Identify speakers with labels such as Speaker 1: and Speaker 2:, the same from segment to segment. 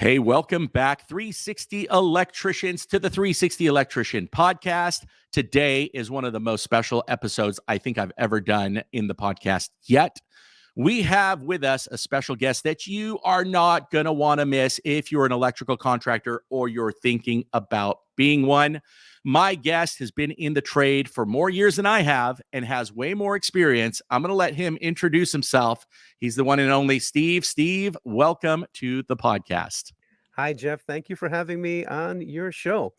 Speaker 1: Hey, welcome back, 360 Electricians, to the 360 Electrician podcast. Today is one of the most special episodes I think I've ever done in the podcast yet. We have with us a special guest that you are not going to want to miss if you're an electrical contractor or you're thinking about being one. My guest has been in the trade for more years than I have and has way more experience. I'm going to let him introduce himself. He's the one and only Steve. Steve, welcome to the podcast.
Speaker 2: Hi, Jeff. Thank you for having me on your show.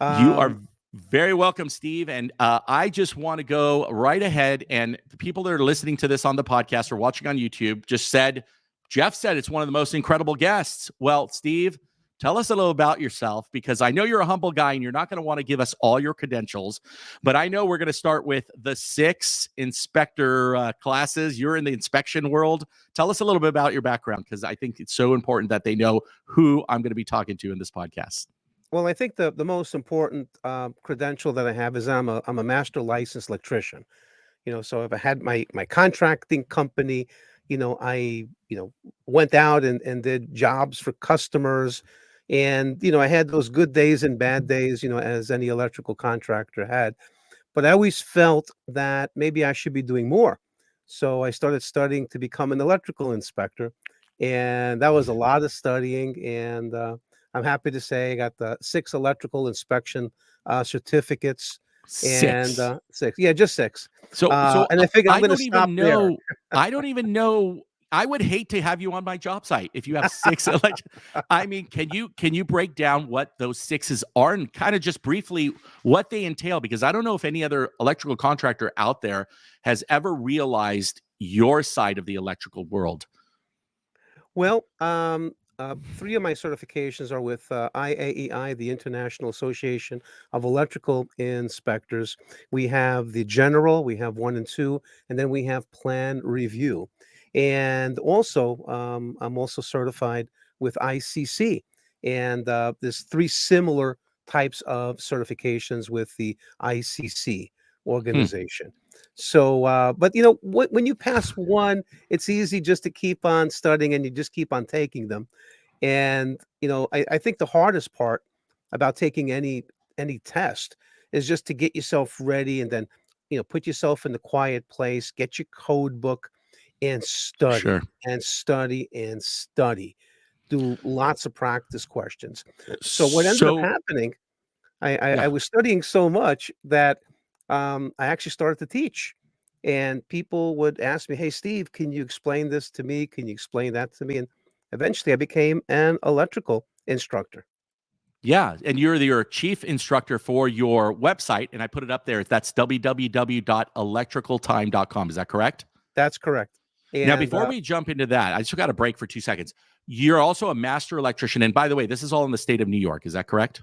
Speaker 1: You are very welcome, Steve. And I just want to go right ahead. And the people that are listening to this on the podcast or watching on YouTube just said, Jeff said it's one of the most incredible guests. Well, Steve, tell us a little about yourself, because I know you're a humble guy and you're not going to want to give us all your credentials. But I know we're going to start with the 6 inspector classes. You're in the inspection world. Tell us a little bit about your background, because I think it's so important that they know who I'm going to be talking to in this podcast.
Speaker 2: Well, I think the most important credential that I have is I'm a master licensed electrician. So if I had my contracting company, I went out and did jobs for customers, and I had those good days and bad days, as any electrical contractor had. But I always felt that maybe I should be doing more. So I started studying to become an electrical inspector, and that was a lot of studying. And I'm happy to say I got the 6 electrical inspection certificates.
Speaker 1: 6.
Speaker 2: And 6, yeah, just 6.
Speaker 1: So
Speaker 2: And I figured I'm
Speaker 1: I
Speaker 2: going to
Speaker 1: don't
Speaker 2: stop
Speaker 1: even
Speaker 2: there.
Speaker 1: know. I don't even know. I would hate to have you on my job site if you have 6 I mean, can you break down what those 6s are and kind of just briefly what they entail? Because I don't know if any other electrical contractor out there has ever realized your side of the electrical world.
Speaker 2: Well, 3 of my certifications are with IAEI, the International Association of Electrical Inspectors. We have the general, we have 1 and 2, and then we have plan review. And also, I'm also certified with ICC. And there's 3 similar types of certifications with the ICC
Speaker 1: Hmm.
Speaker 2: organization. So, but when you pass one, it's easy just to keep on studying and you just keep on taking them. And I think the hardest part about taking any test is just to get yourself ready, and then put yourself in the quiet place, get your code book, and
Speaker 1: Sure.
Speaker 2: study and study and study. Do lots of practice questions. So what ended up
Speaker 1: So
Speaker 2: happening, I
Speaker 1: yeah.
Speaker 2: was studying so much that I actually started to teach. And people would ask me, "Hey, Steve, can you explain this to me? Can you explain that to me?" And eventually I became an electrical instructor.
Speaker 1: Yeah, and you're your chief instructor for your website, and I put it up there. That's www.electricaltime.com. Is that correct?
Speaker 2: That's correct.
Speaker 1: Now,
Speaker 2: And
Speaker 1: before we jump into that, I just got a break for 2 seconds. You're also a master electrician, and by the way, this is all in the state of New York. Is that correct?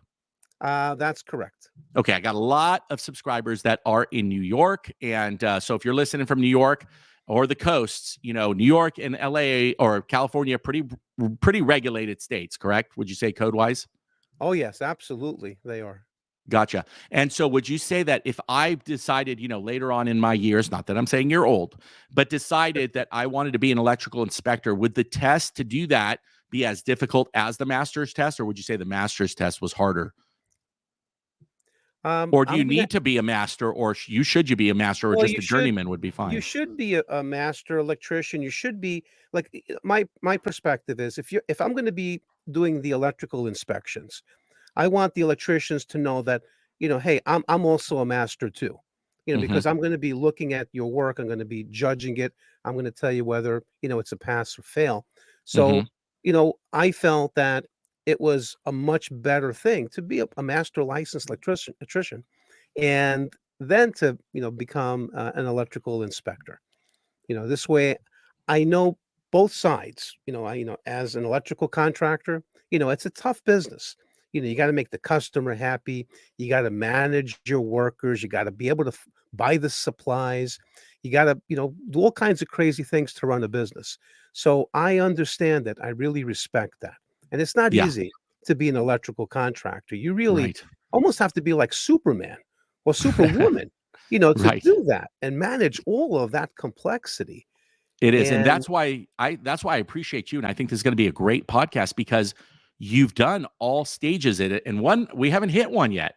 Speaker 2: that's correct.
Speaker 1: Okay, I got a lot of subscribers that are in New York, and so if you're listening from New York or the coasts, New York and LA or California, pretty regulated states. Correct? Would you say code wise?
Speaker 2: Oh, yes, absolutely. They are.
Speaker 1: Gotcha. And so would you say that if I decided, later on in my years, not that I'm saying you're old, but decided that I wanted to be an electrical inspector, would the test to do that be as difficult as the master's test, or would you say the master's test was harder? Or do you
Speaker 2: I'm gonna
Speaker 1: need to be a master, or should you be a master, or
Speaker 2: Well,
Speaker 1: just a journeyman would be
Speaker 2: you
Speaker 1: fine?
Speaker 2: should be a master electrician. You should be like my perspective is, if I'm going to be doing the electrical inspections, I want the electricians to know that, hey, I'm also a master too.
Speaker 1: Hmm.
Speaker 2: Because I'm going to be looking at your work, I'm going to be judging it. I'm going to tell you whether, it's a pass or fail.
Speaker 1: Hmm.
Speaker 2: So, I felt that it was a much better thing to be a master licensed electrician, and then to, become an electrical inspector. This way I know both sides. As an electrical contractor, it's a tough business. You got to make the customer happy. You got to manage your workers. You got to be able to buy the supplies. You got to, do all kinds of crazy things to run a business. So I understand that. I really respect that. And it's not
Speaker 1: Yeah,
Speaker 2: easy to be an electrical contractor. You really
Speaker 1: right.
Speaker 2: almost have to be like Superman or Superwoman, to
Speaker 1: Right.
Speaker 2: do that and manage all of that complexity.
Speaker 1: It is, and
Speaker 2: And
Speaker 1: that's why I appreciate you, and I think this is going to be a great podcast because you've done all stages in it. And one, we haven't hit one yet.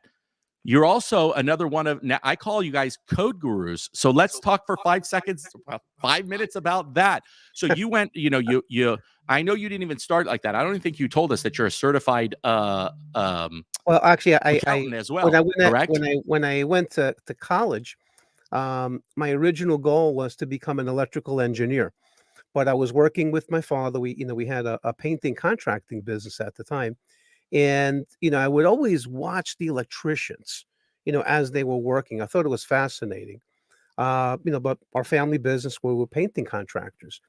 Speaker 1: You're also another one of, now I call you guys code gurus. So let's talk for 5 seconds, 5 minutes about that. So you went, I know you didn't even start like that. I don't even think you told us that you're a certified
Speaker 2: Well, actually,
Speaker 1: accountant as
Speaker 2: when I
Speaker 1: well, correct?
Speaker 2: when I went to college, my original goal was to become an electrical engineer. But I was working with my father. We had a painting contracting business at the time. And, I would always watch the electricians, as they were working. I thought it was fascinating. But our family business, we were painting contractors.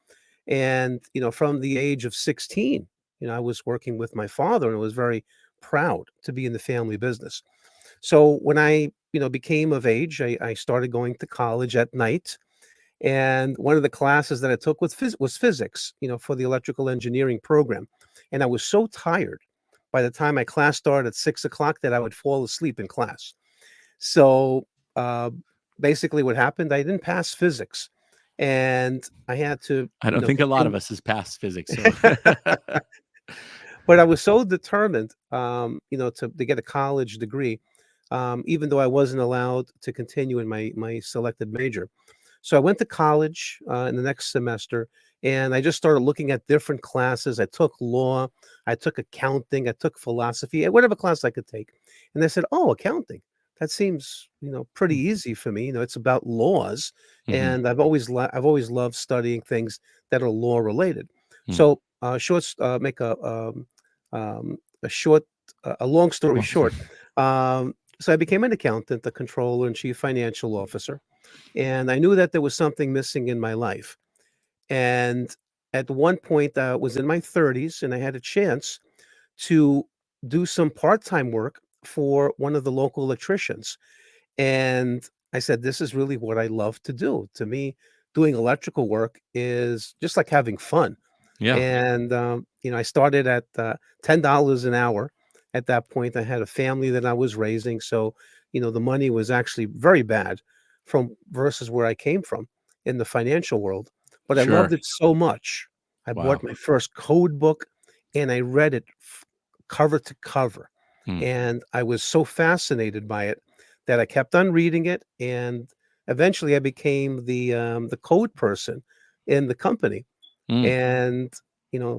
Speaker 2: And, from the age of 16, I was working with my father and I was very proud to be in the family business. So when I, became of age, I started going to college at night. And one of the classes that I took was physics, for the electrical engineering program. And I was so tired by the time my class started at 6 o'clock that I would fall asleep in class. So uh, basically, what happened, I didn't pass physics, and I had to,
Speaker 1: I don't think a lot of
Speaker 2: continue.
Speaker 1: us has passed physics. So
Speaker 2: But I was so determined, to get a college degree, even though I wasn't allowed to continue in my selected major. So I went to college in the next semester, and I just started looking at different classes. I took law, I took accounting, I took philosophy, whatever class I could take. And I said, "Oh, accounting. That seems, pretty easy for me. It's about laws,
Speaker 1: Mhm,
Speaker 2: and I've always loved studying things that are law related."
Speaker 1: mm.
Speaker 2: So, make a short, a long story
Speaker 1: Well,
Speaker 2: short. So I became an accountant, a controller, and chief financial officer, and I knew that there was something missing in my life. And at one point, I was in my 30s, and I had a chance to do some part-time work for one of the local electricians. And I said, "This is really what I love to do." To me, doing electrical work is just like having fun.
Speaker 1: yeah,
Speaker 2: And, I started at $10 an hour. At that point, I had a family that I was raising. So, the money was actually very bad from versus where I came from in the financial world. But I loved
Speaker 1: sure.
Speaker 2: it so much. I bought
Speaker 1: Wow.
Speaker 2: my first code book and I read it cover to cover.
Speaker 1: Mm,
Speaker 2: And I was so fascinated by it that I kept on reading it. And eventually I became the code person in the company.
Speaker 1: mm.
Speaker 2: And,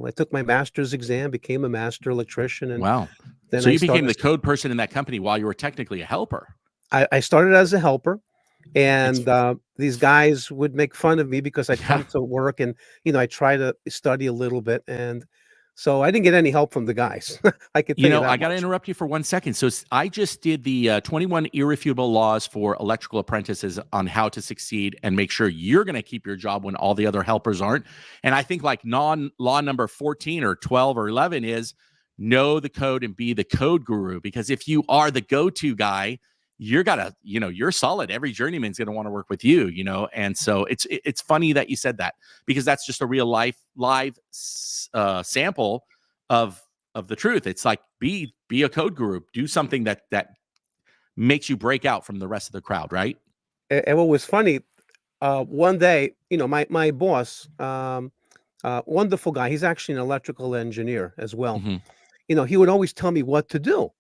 Speaker 2: I took my master's exam, became a master electrician, and
Speaker 1: Wow.
Speaker 2: then
Speaker 1: So
Speaker 2: I
Speaker 1: you became
Speaker 2: started
Speaker 1: the code person in that company while you were technically a helper.
Speaker 2: I started as a helper,
Speaker 1: It's
Speaker 2: and, these guys would make fun of me because I'd
Speaker 1: yeah.
Speaker 2: come to work and, I try to study a little bit, and so I didn't get any help from the guys. I could tell you
Speaker 1: I
Speaker 2: that
Speaker 1: got to
Speaker 2: much.
Speaker 1: interrupt you for 1 second. So I just did the 21 irrefutable laws for electrical apprentices on how to succeed and make sure you're going to keep your job when all the other helpers aren't. And I think like non law number 14 or 12 or 11 is know the code and be the code guru. Because if you are the go-to guy, you're gotta, you're solid. Every journeyman's going to want to work with you, And so it's funny that you said that because that's just a real live sample of the truth. It's like be a code guru, do something that makes you break out from the rest of the crowd, right?
Speaker 2: And what was funny, one day, my boss, wonderful guy, he's actually an electrical engineer as well.
Speaker 1: Mm-hmm.
Speaker 2: He would always tell me what to do.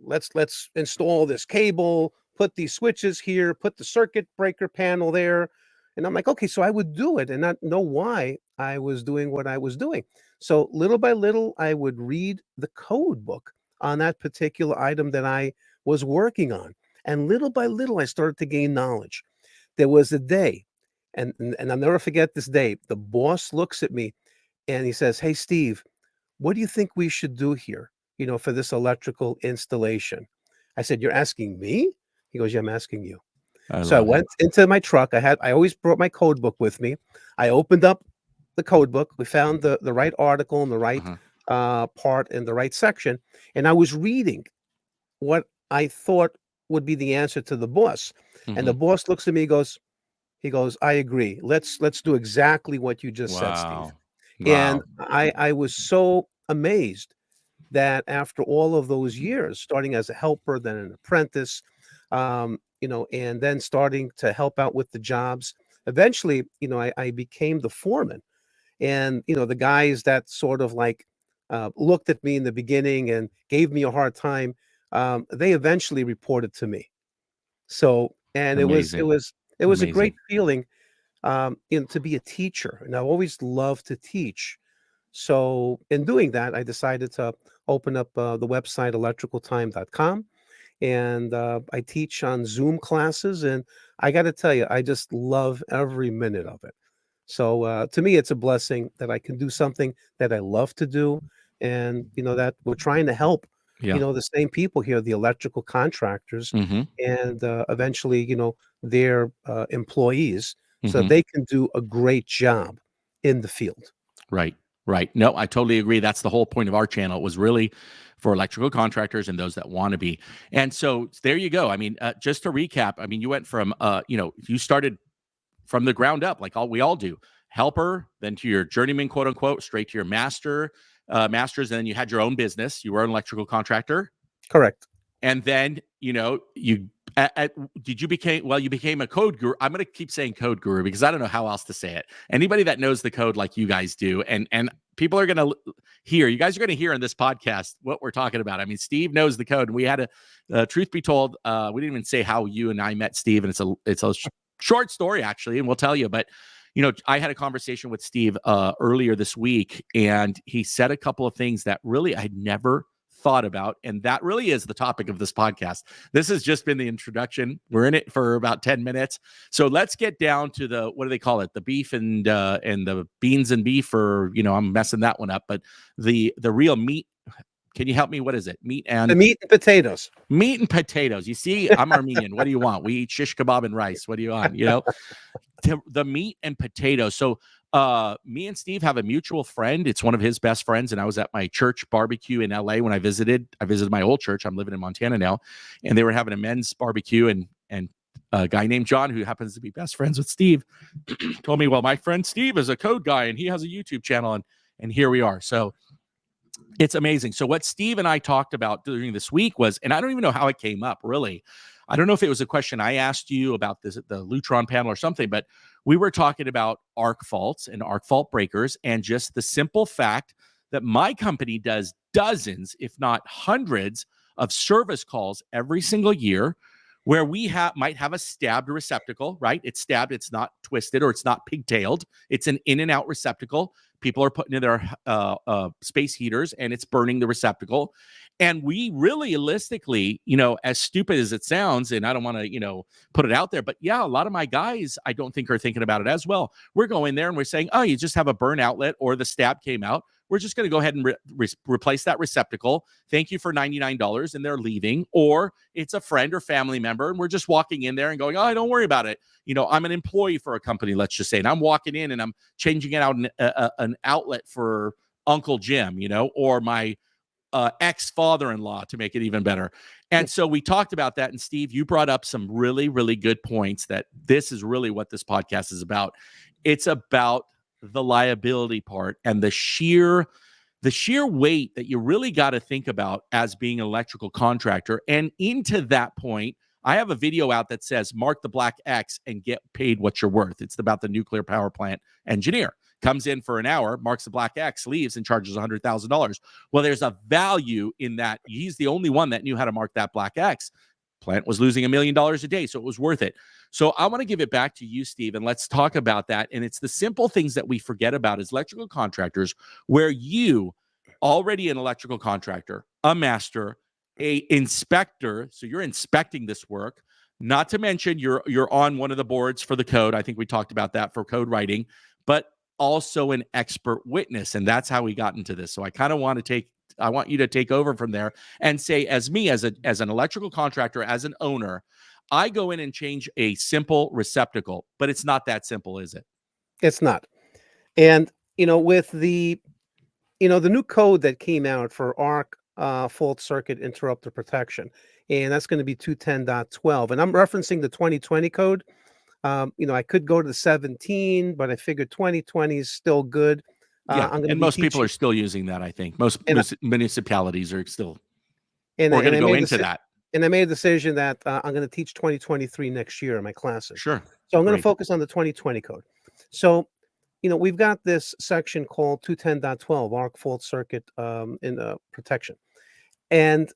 Speaker 2: Let's install this cable, put these switches here, put the circuit breaker panel there. And I'm like, okay, so I would do it and not know why I was doing what I was doing. So little by little, I would read the code book on that particular item that I was working on. And little by little, I started to gain knowledge. There was a day, and I'll never forget this day. The boss looks at me and he says, "Hey, Steve, what do you think we should do here, for this electrical installation?" I said, "You're asking me?" He goes, "Yeah, I'm asking you."
Speaker 1: I
Speaker 2: So I
Speaker 1: love it.
Speaker 2: went into my truck. I always brought my code book with me. I opened up the code book. We found the right article and the right
Speaker 1: Uh-huh.
Speaker 2: part in the right section. And I was reading what I thought would be the answer to the boss. And
Speaker 1: Mm-hmm.
Speaker 2: the boss looks at me, he goes, "I agree. Let's do exactly what you just said, Steve."
Speaker 1: Wow.
Speaker 2: And
Speaker 1: Wow.
Speaker 2: I was so amazed that after all of those years, starting as a helper, then an apprentice, and then starting to help out with the jobs, eventually, I became the foreman. And, the guys that sort of like looked at me in the beginning and gave me a hard time, they eventually reported to me. So, and
Speaker 1: Amazing.
Speaker 2: it was a great
Speaker 1: Amazing.
Speaker 2: feeling, to be a teacher, and I always loved to teach. So, in doing that, I decided to open up the website electricaltime.com, and I teach on Zoom classes, and I got to tell you, I just love every minute of it. So, to me, it's a blessing that I can do something that I love to do, and that we're trying to help,
Speaker 1: Yeah.
Speaker 2: the same people here, the electrical contractors,
Speaker 1: Mm-hmm.
Speaker 2: and eventually, their employees, so that
Speaker 1: Mm-hmm.
Speaker 2: they can do a great job in the field.
Speaker 1: Right. Right. No, I totally agree. That's the whole point of our channel. It was really for electrical contractors and those that want to be. And so there you go. I mean, just to recap, I mean, you went from, you started from the ground up, like we all do, helper, then to your journeyman, quote unquote, straight to your masters. And then you had your own business. You were an electrical contractor.
Speaker 2: Correct.
Speaker 1: And then, you became a code guru. I'm going to keep saying code guru because I don't know how else to say it. Anybody that knows the code like you guys do, and people are going to hear, you guys are going to hear in this podcast what we're talking about. I mean, Steve knows the code, and we had truth be told, we didn't even say how you and I met Steve, and it's a short story actually, and we'll tell you, but I had a conversation with Steve earlier this week, and he said a couple of things that really I'd never thought about, and that really is the topic of this podcast. This has just been the introduction. We're in it for about 10 minutes, so let's get down to the, what do they call it, the beef and the beans and beef, or I'm messing that one up, but the real meat. Can you help me? What is it?
Speaker 2: The meat and potatoes.
Speaker 1: Meat and potatoes. You see, I'm Armenian. What do you want? We eat shish kebab and rice. What do you want? The meat and potatoes. So me and Steve have a mutual friend. It's one of his best friends, and I was at my church barbecue in LA when I visited my old church. I'm living in Montana now, and they were having a men's barbecue, and a guy named John, who happens to be best friends with Steve, told me, well, my friend Steve is a code guy and he has a YouTube channel, and here we are. So it's amazing. So what Steve and I talked about during this week was, and I don't even know how it came up, really. I don't know if it was a question I asked you about the Lutron panel or something, but we were talking about arc faults and arc fault breakers, and just the simple fact that my company does dozens, if not hundreds, of service calls every single year where we might have a stabbed receptacle, right? It's stabbed, it's not twisted, or it's not pigtailed. It's an in and out receptacle. People are putting in their space heaters, and it's burning the receptacle. And we realistically, as stupid as it sounds, and I don't want to, put it out there, but yeah, a lot of my guys, I don't think, are thinking about it as well. We're going there and we're saying, oh, you just have a burn outlet, or the stab came out. We're just going to go ahead and replace that receptacle. Thank you for $99, and they're leaving. Or it's a friend or family member, and we're just walking in there and going, oh, don't worry about it. I'm an employee for a company, let's just say, and I'm walking in and I'm changing it out an outlet for Uncle Jim, or my ex-father-in-law, to make it even better. And so we talked about that. And Steve, you brought up some really, really good points, that this is really what this podcast is about. It's about the liability part and the sheer weight that you really got to think about as being an electrical contractor. And into that point, I have a video out that says, mark the black X and get paid what you're worth. It's about the nuclear power plant engineer. Comes in for an hour, marks the black X, leaves, and charges $100,000. Well, there's a value in that. He's the only one that knew how to mark that black X. Plant was losing $1 million a day, so it was worth it. So I want to give it back to you, Steve, and let's talk about that. And it's the simple things that we forget about as electrical contractors, where you, already an electrical contractor, a master, a inspector, so you're inspecting this work. Not to mention you're on one of the boards for the code. I think we talked about that for code writing, but also an expert witness, and that's how we got into this. So I want you to take over from there and say, as an electrical contractor, as an owner, I go in and change a simple receptacle, but it's not that simple, is it?
Speaker 2: It's not. And with the the new code that came out for arc fault circuit interrupter protection, and that's going to be 210.12, and I'm referencing the 2020 code. I could go to the 17, but I figured 2020 is still good.
Speaker 1: Yeah,
Speaker 2: I'm going to
Speaker 1: and
Speaker 2: be
Speaker 1: most people
Speaker 2: teaching,
Speaker 1: are still using that. I think most municipalities are still.
Speaker 2: and
Speaker 1: We're
Speaker 2: I,
Speaker 1: going
Speaker 2: and
Speaker 1: to
Speaker 2: I
Speaker 1: go
Speaker 2: made
Speaker 1: into that.
Speaker 2: and I made a decision that I'm going to teach 2023 next year in my classes.
Speaker 1: Sure.
Speaker 2: So I'm going to
Speaker 1: Great.
Speaker 2: focus on the 2020 code. So, we've got this section called 210.12, arc fault circuit in protection. And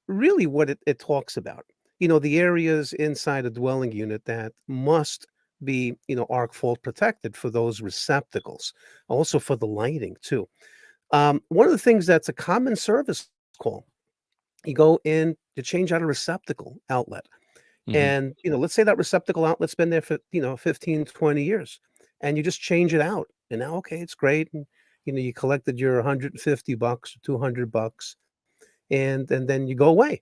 Speaker 2: really what it talks about, the areas inside a dwelling unit that must be, arc fault protected for those receptacles, also for the lighting too. One of the things that's a common service call, you go in to change out a receptacle outlet.
Speaker 1: Mhm.
Speaker 2: And, let's say that receptacle outlet's been there for, 15, 20 years, and you just change it out. And now, okay, it's great. And, you collected your 150 bucks or 200 bucks, and then you go away.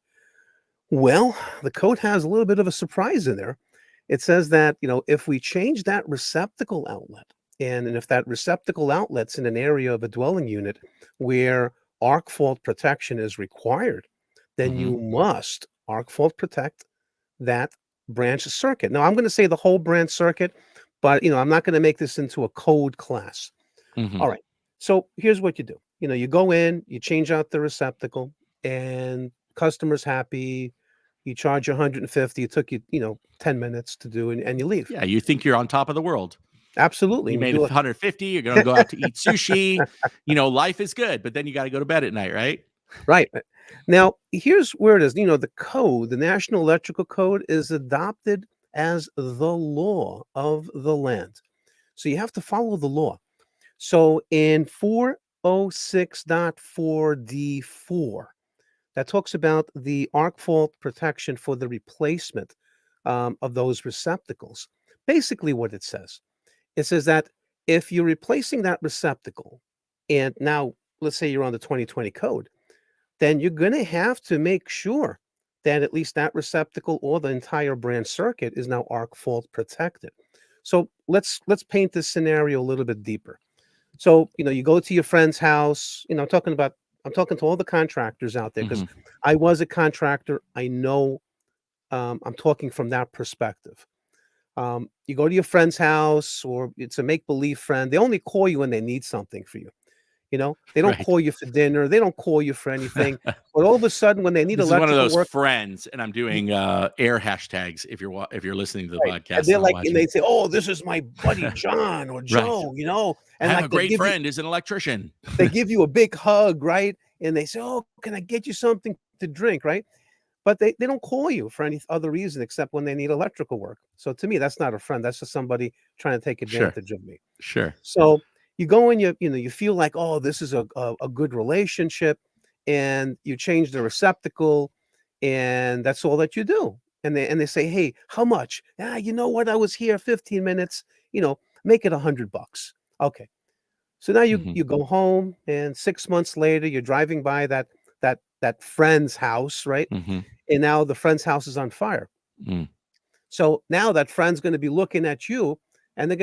Speaker 2: Well, the code has a little bit of a surprise in there. It says that, if we change that receptacle outlet, and if that receptacle outlet's in an area of a dwelling unit where arc fault protection is required, then
Speaker 1: Mhm.
Speaker 2: you must arc fault protect that branch circuit. Now, I'm going to say the whole branch circuit, but I'm not going to make this into a code class.
Speaker 1: Mhm.
Speaker 2: All right. So here's what you do. You go in, you change out the receptacle, and customer's happy. You charge you 150. It took you, 10 minutes to do, and you leave.
Speaker 1: Yeah, you think you're on top of the world.
Speaker 2: Absolutely.
Speaker 1: You
Speaker 2: And you
Speaker 1: made
Speaker 2: do
Speaker 1: 150, you're gonna go out to eat sushi, life is good, but then you gotta go to bed at night, right?
Speaker 2: right. Now, here's where it is. The code, the National Electrical Code, is adopted as the law of the land. So you have to follow the law. So in 406.4D4, that talks about the arc fault protection for the replacement of those receptacles. Basically, what it says that if you're replacing that receptacle, and now let's say you're on the 2020 code, then you're going to have to make sure that at least that receptacle or the entire branch circuit is now arc fault protected. So let's paint this scenario a little bit deeper. So, you go to your friend's house, I'm talking to all the contractors out there because
Speaker 1: Mhm.
Speaker 2: I was a contractor. I know, I'm talking from that perspective. You go to your friend's house, or it's a make believe friend. They only call you when they need something for you. They don't
Speaker 1: Right.
Speaker 2: call you for dinner. They don't call you for anything. But all of a sudden, when they need
Speaker 1: This is one of
Speaker 2: electrical
Speaker 1: those
Speaker 2: work,
Speaker 1: friends, and I'm
Speaker 2: y-
Speaker 1: doing, air hashtags if you're listening to the
Speaker 2: right? And
Speaker 1: podcast,
Speaker 2: they're
Speaker 1: not
Speaker 2: like, and
Speaker 1: watching.
Speaker 2: they say, "Oh, this is my buddy John or
Speaker 1: Right.
Speaker 2: Joe,"
Speaker 1: I
Speaker 2: and
Speaker 1: have
Speaker 2: like
Speaker 1: a great friend who's an electrician.
Speaker 2: they give you a big hug, right? And they say, "Oh, can I get you something to drink?" Right? But they don't call you for any other reason except when they need electrical work. So to me, that's not a friend. That's just somebody trying to take
Speaker 1: Sure,
Speaker 2: advantage of me.
Speaker 1: sure.
Speaker 2: So you go and you feel like, oh, this is a good relationship, and you change the receptacle, and that's all that you do. And they say, hey, how much? Ah, you know what? I was here 15 minutes. Make it $100. Okay. So now you
Speaker 1: Mhm.
Speaker 2: you go home, and 6 months later, you're driving by that friend's house, right?
Speaker 1: Mhm.
Speaker 2: And now the friend's house is on fire.
Speaker 1: Mm.
Speaker 2: So now that friend's going to be looking at you, and he's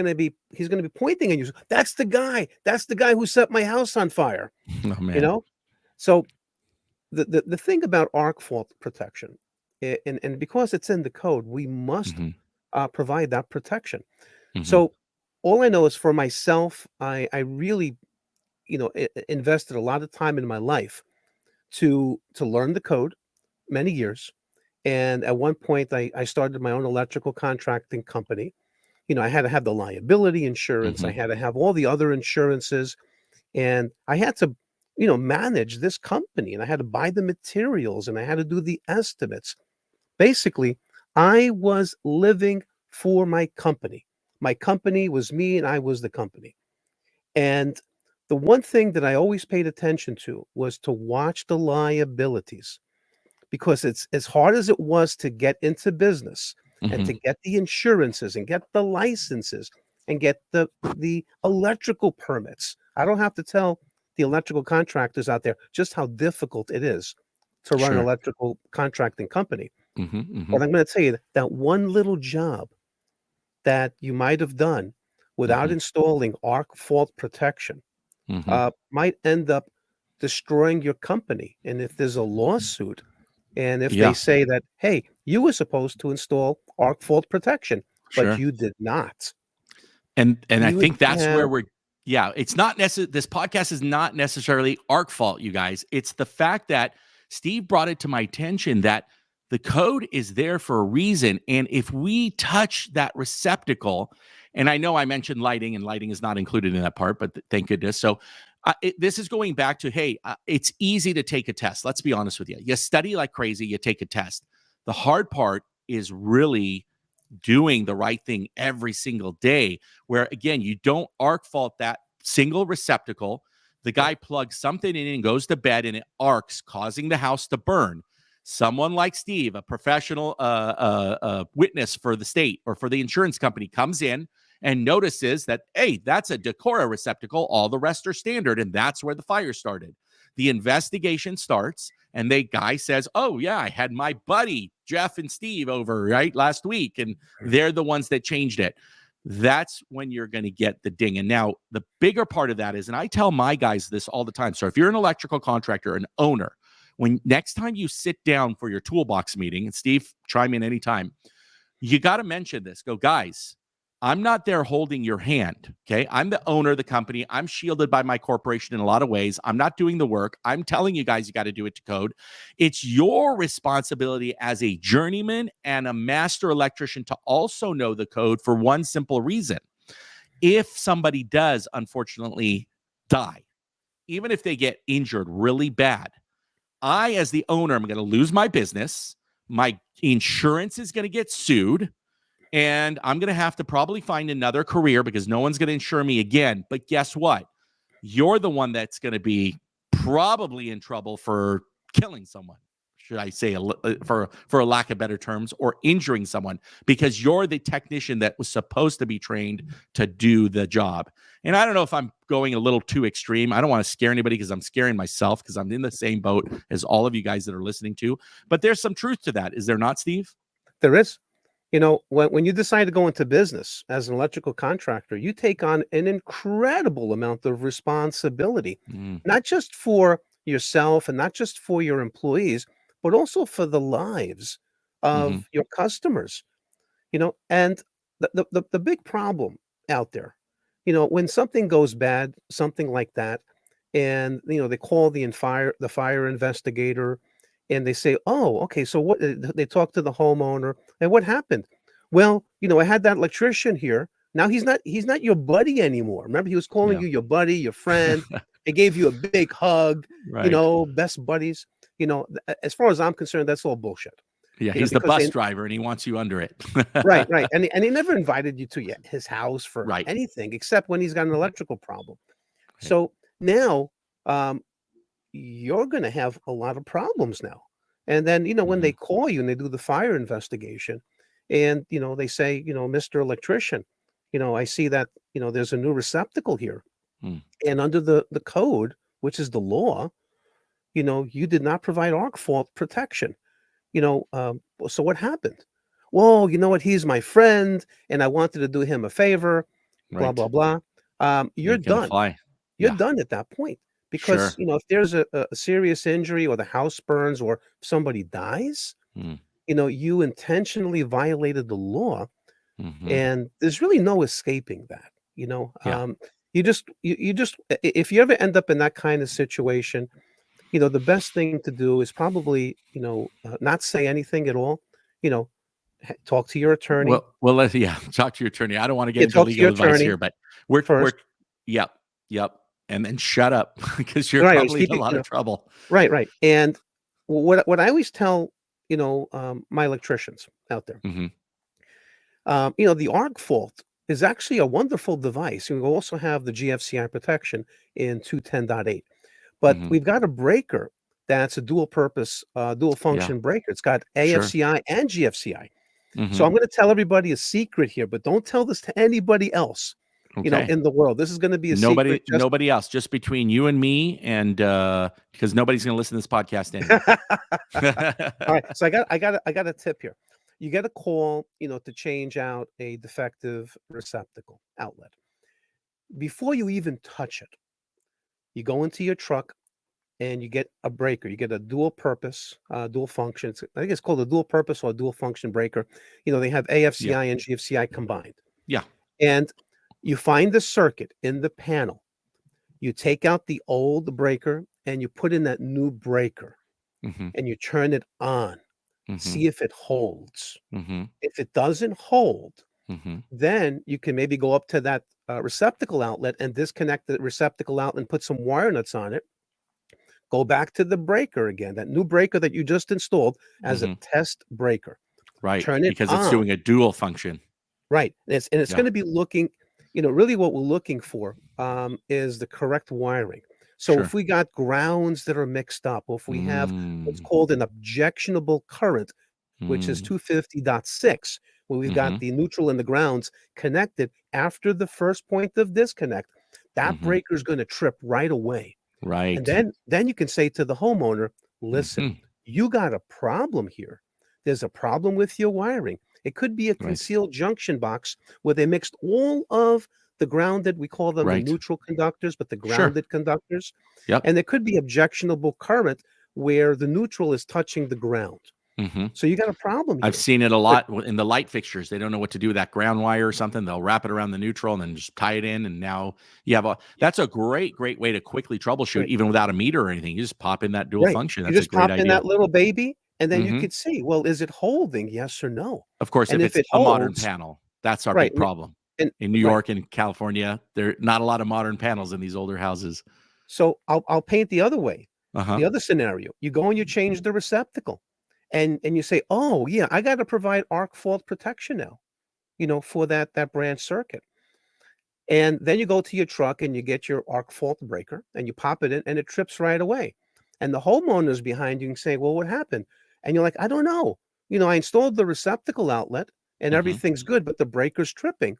Speaker 2: going to be pointing at you. That's the guy. That's the guy who set my house on fire.
Speaker 1: Oh,
Speaker 2: You
Speaker 1: man.
Speaker 2: know. So the thing about arc fault protection, and because it's in the code, we must
Speaker 1: Mhm.
Speaker 2: provide that protection.
Speaker 1: Mhm.
Speaker 2: So all I know is for myself, I really invested a lot of time in my life to learn the code, many years. And at one point, I started my own electrical contracting company. I had to have the liability insurance. I
Speaker 1: Mhm.
Speaker 2: had to have all the other insurances, and I had to, manage this company, and I had to buy the materials, and I had to do the estimates. Basically, I was living for my company. My company was me, and I was the company. And the one thing that I always paid attention to was to watch the liabilities, because it's as hard as it was to get into business and to
Speaker 1: Mhm.
Speaker 2: get the insurances and get the licenses and get the electrical permits. I don't have to tell the electrical contractors out there just how difficult it is to run an
Speaker 1: Sure.
Speaker 2: electrical contracting company.
Speaker 1: Mhm.
Speaker 2: But
Speaker 1: Mhm.
Speaker 2: I'm going to tell you that one little job that you might have done without
Speaker 1: Mhm.
Speaker 2: installing arc fault protection
Speaker 1: Mhm.
Speaker 2: might end up destroying your company. And if there's a lawsuit, and if they
Speaker 1: Yeah,
Speaker 2: say that, "Hey, you were supposed to install arc fault protection, but
Speaker 1: sure.
Speaker 2: you did not,"
Speaker 1: And I
Speaker 2: you would
Speaker 1: think that's
Speaker 2: have
Speaker 1: where we're yeah, it's not this podcast is not necessarily ARC fault, you guys. It's the fact that Steve brought it to my attention that the code is there for a reason. And if we touch that receptacle And I know I mentioned lighting, and lighting is not included in that part, but thank goodness. So this is going back to, hey, it's easy to take a test. Let's be honest with you. You study like crazy, you take a test. The hard part is really doing the right thing every single day, where, again, you don't arc fault that single receptacle. The guy plugs something in and goes to bed, and it arcs, causing the house to burn. Someone like Steve, a professional witness for the state or for the insurance company, comes in and notices that, hey, that's a Decora receptacle. All the rest are standard, and that's where the fire started. The investigation starts, and the guy says, oh, yeah, I had my buddy Jeff and Steve over, right, last week, and they're the ones that changed it. That's when you're going to get the ding. And now the bigger part of that is, and I tell my guys this all the time, so if you're an electrical contractor, an owner, when next time you sit down for your toolbox meeting, and Steve, chime in anytime, you got to mention this. Go, guys, I'm not there holding your hand, okay? I'm the owner of the company. I'm shielded by my corporation in a lot of ways. I'm not doing the work. I'm telling you guys, you got to do it to code. It's your responsibility as a journeyman and a master electrician to also know the code, for one simple reason. If somebody does, unfortunately, die, even if they get injured really bad, I, as the owner, am going to lose my business. My insurance is going to get sued. And I'm going to have to probably find another career because no one's going to insure me again. But guess what? You're the one that's going to be probably in trouble for killing someone, should I say, for a lack of better terms, or injuring someone, because you're the technician that was supposed to be trained to do the job. And I don't know if I'm going a little too extreme. I don't want to scare anybody because I'm scaring myself, because I'm in the same boat as all of you guys that are listening to. But there's some truth to that. Is there not, Steve?
Speaker 2: There is. You know, when you decide to go into business as an electrical contractor, you take on an incredible amount of responsibility, not just for yourself and not just for your employees, but also for the lives of your customers. You know, and the big problem out there, you know, when something goes bad, something like that, and you know, they call the fire investigator, and they say, oh, okay, so what, they talk to the homeowner, and what happened? Well, you know, I had that electrician here. Now he's not your buddy anymore. Remember, he was calling
Speaker 1: Yeah.
Speaker 2: you your buddy, your friend. He gave you a big hug, you
Speaker 1: Right.
Speaker 2: know, best buddies. You know, as far as I'm concerned, that's all bullshit.
Speaker 1: Yeah,
Speaker 2: You know,
Speaker 1: he's the
Speaker 2: because
Speaker 1: bus
Speaker 2: they,
Speaker 1: driver, and he wants you under it.
Speaker 2: right, right, and he never invited you to his house for
Speaker 1: Right.
Speaker 2: anything except when he's got an electrical problem.
Speaker 1: Right.
Speaker 2: So now, um, you're going to have a lot of problems now. And then, you know, when they call you and they do the fire investigation, and you know, they say, you know, Mr. Electrician, you know, I see that, you know, there's a new receptacle here, and under the code, which is the law, you know, you did not provide arc fault protection. You know, so what happened? Well, you know what? He's my friend, and I wanted to do him a favor. Blah
Speaker 1: Right.
Speaker 2: blah blah. You're
Speaker 1: Ain't gonna
Speaker 2: done.
Speaker 1: fly.
Speaker 2: You're
Speaker 1: Yeah.
Speaker 2: done at that point, because
Speaker 1: Sure.
Speaker 2: you know, if there's a serious injury, or the house burns, or somebody dies,
Speaker 1: Mm.
Speaker 2: you know, you intentionally violated the law,
Speaker 1: Hmm.
Speaker 2: and there's really no escaping that. You know,
Speaker 1: Yeah.
Speaker 2: you just, if you ever end up in that kind of situation, you know, the best thing to do is probably, you know, not say anything at all. You know, talk to your attorney.
Speaker 1: Let's, yeah, talk to your attorney. I don't want to get
Speaker 2: Yeah,
Speaker 1: into
Speaker 2: talk to
Speaker 1: legal
Speaker 2: your
Speaker 1: advice
Speaker 2: attorney
Speaker 1: here, but we're
Speaker 2: first.
Speaker 1: yep, yep, and then shut up because you're
Speaker 2: Right, just
Speaker 1: probably in
Speaker 2: keep
Speaker 1: a
Speaker 2: it,
Speaker 1: lot
Speaker 2: you
Speaker 1: of
Speaker 2: know.
Speaker 1: trouble.
Speaker 2: Right, right. And what I always tell, you know, my electricians out there,
Speaker 1: Hmm.
Speaker 2: you know, the arc fault is actually a wonderful device. We also have the GFCI protection in 210.8, but
Speaker 1: Hmm.
Speaker 2: we've got a breaker that's a dual purpose, dual
Speaker 1: Yeah,
Speaker 2: function breaker. It's got
Speaker 1: sure.
Speaker 2: AFCI and GFCI. So
Speaker 1: Hmm.
Speaker 2: I'm going to tell everybody a secret here, but don't tell this to anybody else, you know,
Speaker 1: Okay.
Speaker 2: in the world. This is going to be a
Speaker 1: Nobody,
Speaker 2: secret. Just
Speaker 1: nobody else, just between you and me, and because nobody's going to listen to this podcast anyway.
Speaker 2: all right. So I got a tip here. You get a call, you know, to change out a defective receptacle outlet. Before you even touch it, you go into your truck and you get a breaker. You get a dual purpose, dual function. I think it's called a dual purpose or a dual function breaker. You know, they have
Speaker 1: Yeah,
Speaker 2: AFCI and GFCI combined.
Speaker 1: yeah.
Speaker 2: And you find the circuit in the panel. You take out the old breaker and you put in that new breaker,
Speaker 1: Hmm.
Speaker 2: and you turn it on.
Speaker 1: Hmm.
Speaker 2: See if it holds.
Speaker 1: Hmm.
Speaker 2: If it doesn't hold,
Speaker 1: Mm-hmm.
Speaker 2: Then you can maybe go up to that receptacle outlet and disconnect the receptacle outlet and put some wire nuts on it. Go back to the breaker again, that new breaker that you just installed as a
Speaker 1: Mm-hmm.
Speaker 2: test breaker.
Speaker 1: Right.
Speaker 2: Turn it
Speaker 1: Because it's
Speaker 2: on.
Speaker 1: doing a dual function.
Speaker 2: Right. And it's
Speaker 1: Yeah.
Speaker 2: going to be looking, really what we're looking for is the correct wiring. So if
Speaker 1: Sure.
Speaker 2: we got grounds that are mixed up, or if we have what's
Speaker 1: Mm.
Speaker 2: called an objectionable current, which is
Speaker 1: Mm.
Speaker 2: 250.6, where we've
Speaker 1: Mm-hmm.
Speaker 2: got the neutral and the grounds connected after the first point of disconnect, that
Speaker 1: Mm-hmm.
Speaker 2: breaker is going to trip right away. And
Speaker 1: Right.
Speaker 2: then you can say to the homeowner, listen,
Speaker 1: Mm-hmm.
Speaker 2: you got a problem here. There's a problem with your wiring. It could be a
Speaker 1: Right.
Speaker 2: concealed junction box where they mixed all of the grounded, we call them the
Speaker 1: Right.
Speaker 2: neutral conductors, but the
Speaker 1: Sure.
Speaker 2: grounded conductors.
Speaker 1: Yep.
Speaker 2: And there could be objectionable current where the neutral is touching the ground.
Speaker 1: Mm-hmm.
Speaker 2: So you got a problem
Speaker 1: I've
Speaker 2: here.
Speaker 1: seen it a
Speaker 2: But
Speaker 1: lot in the light fixtures. They don't know what to do with that ground wire or something. They'll wrap it around the neutral and then just tie it in. And now you have that's a great way to quickly troubleshoot,
Speaker 2: right,
Speaker 1: even without a meter or anything. You just pop in that dual
Speaker 2: right.
Speaker 1: function.
Speaker 2: You
Speaker 1: That's a
Speaker 2: just
Speaker 1: great
Speaker 2: pop in
Speaker 1: idea.
Speaker 2: that little baby, and then you
Speaker 1: Hmm.
Speaker 2: could see, well, is it holding? Yes or no?
Speaker 1: Of course,
Speaker 2: And
Speaker 1: if
Speaker 2: if
Speaker 1: it's
Speaker 2: it
Speaker 1: a modern
Speaker 2: holds,
Speaker 1: panel, that's our
Speaker 2: right,
Speaker 1: big problem.
Speaker 2: and
Speaker 1: In New
Speaker 2: right.
Speaker 1: York and California, there are not a lot of modern panels in these older houses.
Speaker 2: So I'll paint the other way.
Speaker 1: Uh-huh.
Speaker 2: The other scenario, you go and you change the receptacle, and you say, oh yeah, I got to provide arc fault protection now, for that branch circuit. And then you go to your truck and you get your arc fault breaker and you pop it in and it trips right away. And the homeowner's behind you and say, well, what happened? And you're like, I don't know. I installed the receptacle outlet and
Speaker 1: Hmm.
Speaker 2: everything's good, but the breaker's tripping.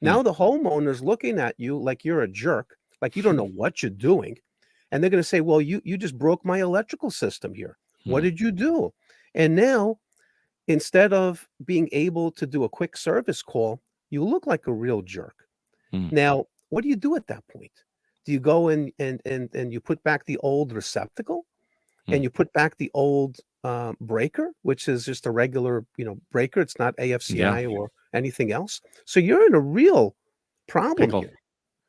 Speaker 2: Now the homeowner's looking at you like you're a jerk, like you don't know what you're doing. And they're going to say, well, you just broke my electrical system here. What did you do? And now, instead of being able to do a quick service call, you look like a real jerk. Now, what do you do at that point? Do you go and you put back the old receptacle and you put back the old breaker, which is just a regular, breaker? It's not
Speaker 1: Yeah.
Speaker 2: AFCI or anything else. So you're in a real problem
Speaker 1: Pickle.
Speaker 2: here,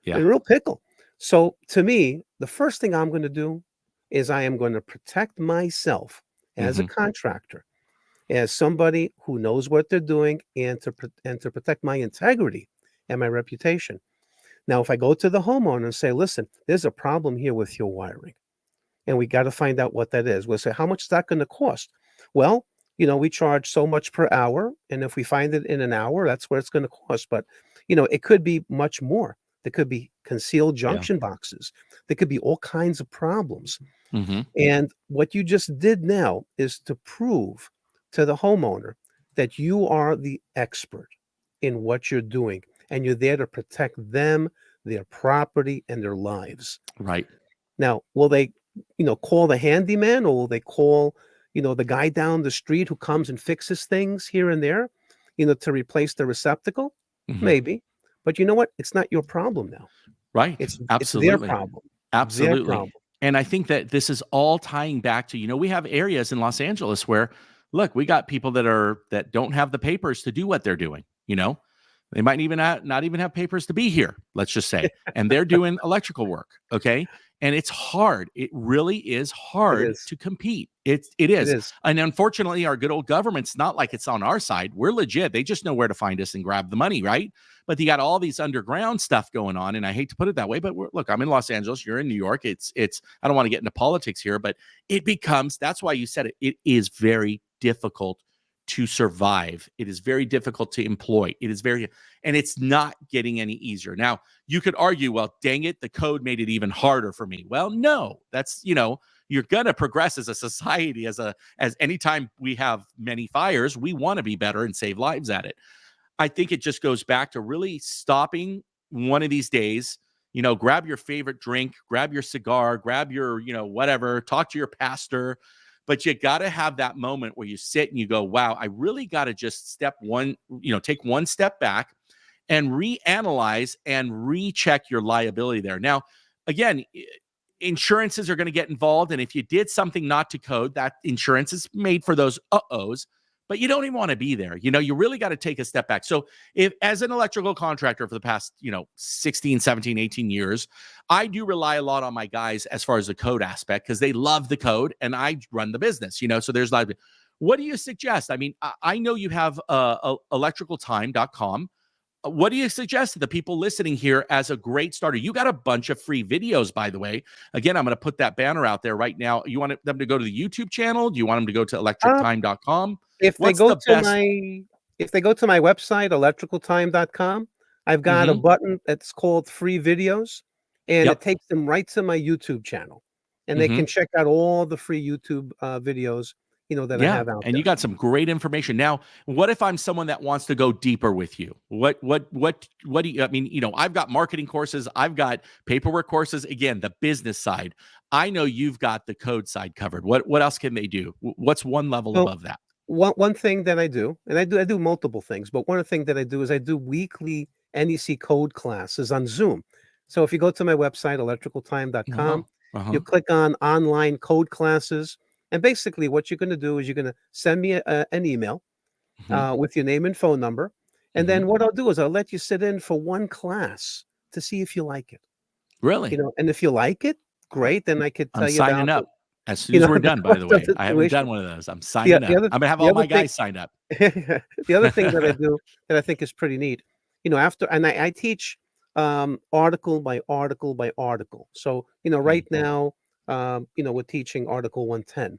Speaker 1: Yeah.
Speaker 2: a real pickle. So to me, the first thing I'm going to do is I am going to protect myself as a
Speaker 1: Hmm.
Speaker 2: contractor, as somebody who knows what they're doing, and to protect my integrity and my reputation. Now, if I go to the homeowner and say, listen, there's a problem here with your wiring, and we got to find out what that is. We'll say, how much is that going to cost? Well, we charge so much per hour. And if we find it in an hour, that's what it's going to cost. But, it could be much more. There could be concealed
Speaker 1: Yeah.
Speaker 2: junction boxes. There could be all kinds of problems.
Speaker 1: Hmm.
Speaker 2: And what you just did now is to prove to the homeowner that you are the expert in what you're doing, and you're there to protect them, their property, and their lives.
Speaker 1: Right.
Speaker 2: Now, will they, call the handyman, or will they call, the guy down the street who comes and fixes things here and there, to replace the receptacle?
Speaker 1: Hmm.
Speaker 2: Maybe. But you know what? It's not your problem now.
Speaker 1: Right.
Speaker 2: It's their
Speaker 1: Absolutely.
Speaker 2: problem. Their
Speaker 1: Absolutely.
Speaker 2: problem.
Speaker 1: And I think that this is all tying back to, we have areas in Los Angeles where, look, we got people that don't have the papers to do what they're doing. They might even not even have papers to be here, let's just say, and they're doing electrical work. Okay. And it's hard. It really is
Speaker 2: It
Speaker 1: hard
Speaker 2: is.
Speaker 1: to compete. It
Speaker 2: It
Speaker 1: is.
Speaker 2: is.
Speaker 1: And unfortunately, our good old government's not like it's on our side. We're legit. They just know where to find us and grab the money, right? But you got all these underground stuff going on, and I hate to put it that way, but look, I'm in Los Angeles, you're in New York. It's I don't want to get into politics here, but that's why you said it. It is very difficult to survive. It is very difficult to employ. And it's not getting any easier. Now, you could argue, well, dang it, the code made it even harder for me. Well, no, that's, you're going to progress as a society, as anytime we have many fires, we want to be better and save lives at it. I think it just goes back to really stopping one of these days, grab your favorite drink, grab your cigar, grab your, whatever, talk to your pastor. But you got to have that moment where you sit and you go, wow, I really got to just take one step back and reanalyze and recheck your liability there. Now, again, insurances are going to get involved. And if you did something not to code, that insurance is made for those uh-ohs. But you don't even want to be there. You really got to take a step back. So if, as an electrical contractor for the past, 16, 17, 18 years, I do rely a lot on my guys as far as the code aspect, because they love the code and I run the business, so there's what do you suggest? I mean, I know you have electricaltime.com. what do you suggest to the people listening here as a great starter? You got a bunch of free videos, by the way. Again, I'm going to put that banner out there right now. You want them to go to the YouTube channel? Do you want them to go to
Speaker 2: Uh,
Speaker 1: electrictime.com?
Speaker 2: if they
Speaker 1: What's
Speaker 2: go
Speaker 1: the
Speaker 2: to
Speaker 1: best?
Speaker 2: my if they go to my website, electricaltime.com, I've got a
Speaker 1: Mhm.
Speaker 2: button that's called free videos, and it
Speaker 1: Yep.
Speaker 2: takes them right to my YouTube channel, and they
Speaker 1: Mhm.
Speaker 2: can check out all the free YouTube videos, that I
Speaker 1: Yeah,
Speaker 2: have out
Speaker 1: and you
Speaker 2: there.
Speaker 1: got some great information. Now, what if I'm someone that wants to go deeper with you? What do you, I mean, I've got marketing courses, I've got paperwork courses, again, the business side. I know you've got the code side covered. What else can they do? What's one level
Speaker 2: So
Speaker 1: above that?
Speaker 2: one thing that I do, and I do multiple things, but one thing that I do is I do weekly NEC code classes on Zoom. So if you go to my website, electricaltime.com,
Speaker 1: Wow.
Speaker 2: you
Speaker 1: Uh-huh.
Speaker 2: click on online code classes, and basically what you're going to do is you're going to send me an email
Speaker 1: Mhm.
Speaker 2: with your name and phone number, and
Speaker 1: Mhm.
Speaker 2: then what I'll do is I'll let you sit in for one class to see if you like it.
Speaker 1: Really?
Speaker 2: And if you like it, great. Then I could
Speaker 1: I'm
Speaker 2: tell you
Speaker 1: signing
Speaker 2: about
Speaker 1: up as soon as we're
Speaker 2: the
Speaker 1: done, by the
Speaker 2: cost of
Speaker 1: way.
Speaker 2: the
Speaker 1: I haven't done
Speaker 2: tuition.
Speaker 1: one of those. I'm
Speaker 2: The
Speaker 1: signing
Speaker 2: the
Speaker 1: up.
Speaker 2: other
Speaker 1: I'm gonna have
Speaker 2: the
Speaker 1: all
Speaker 2: other
Speaker 1: my
Speaker 2: thing
Speaker 1: guys signed up.
Speaker 2: The other thing that I do that I think is pretty neat, after and I teach article by article by article. So,
Speaker 1: Mm.
Speaker 2: right now, we're teaching Article 110,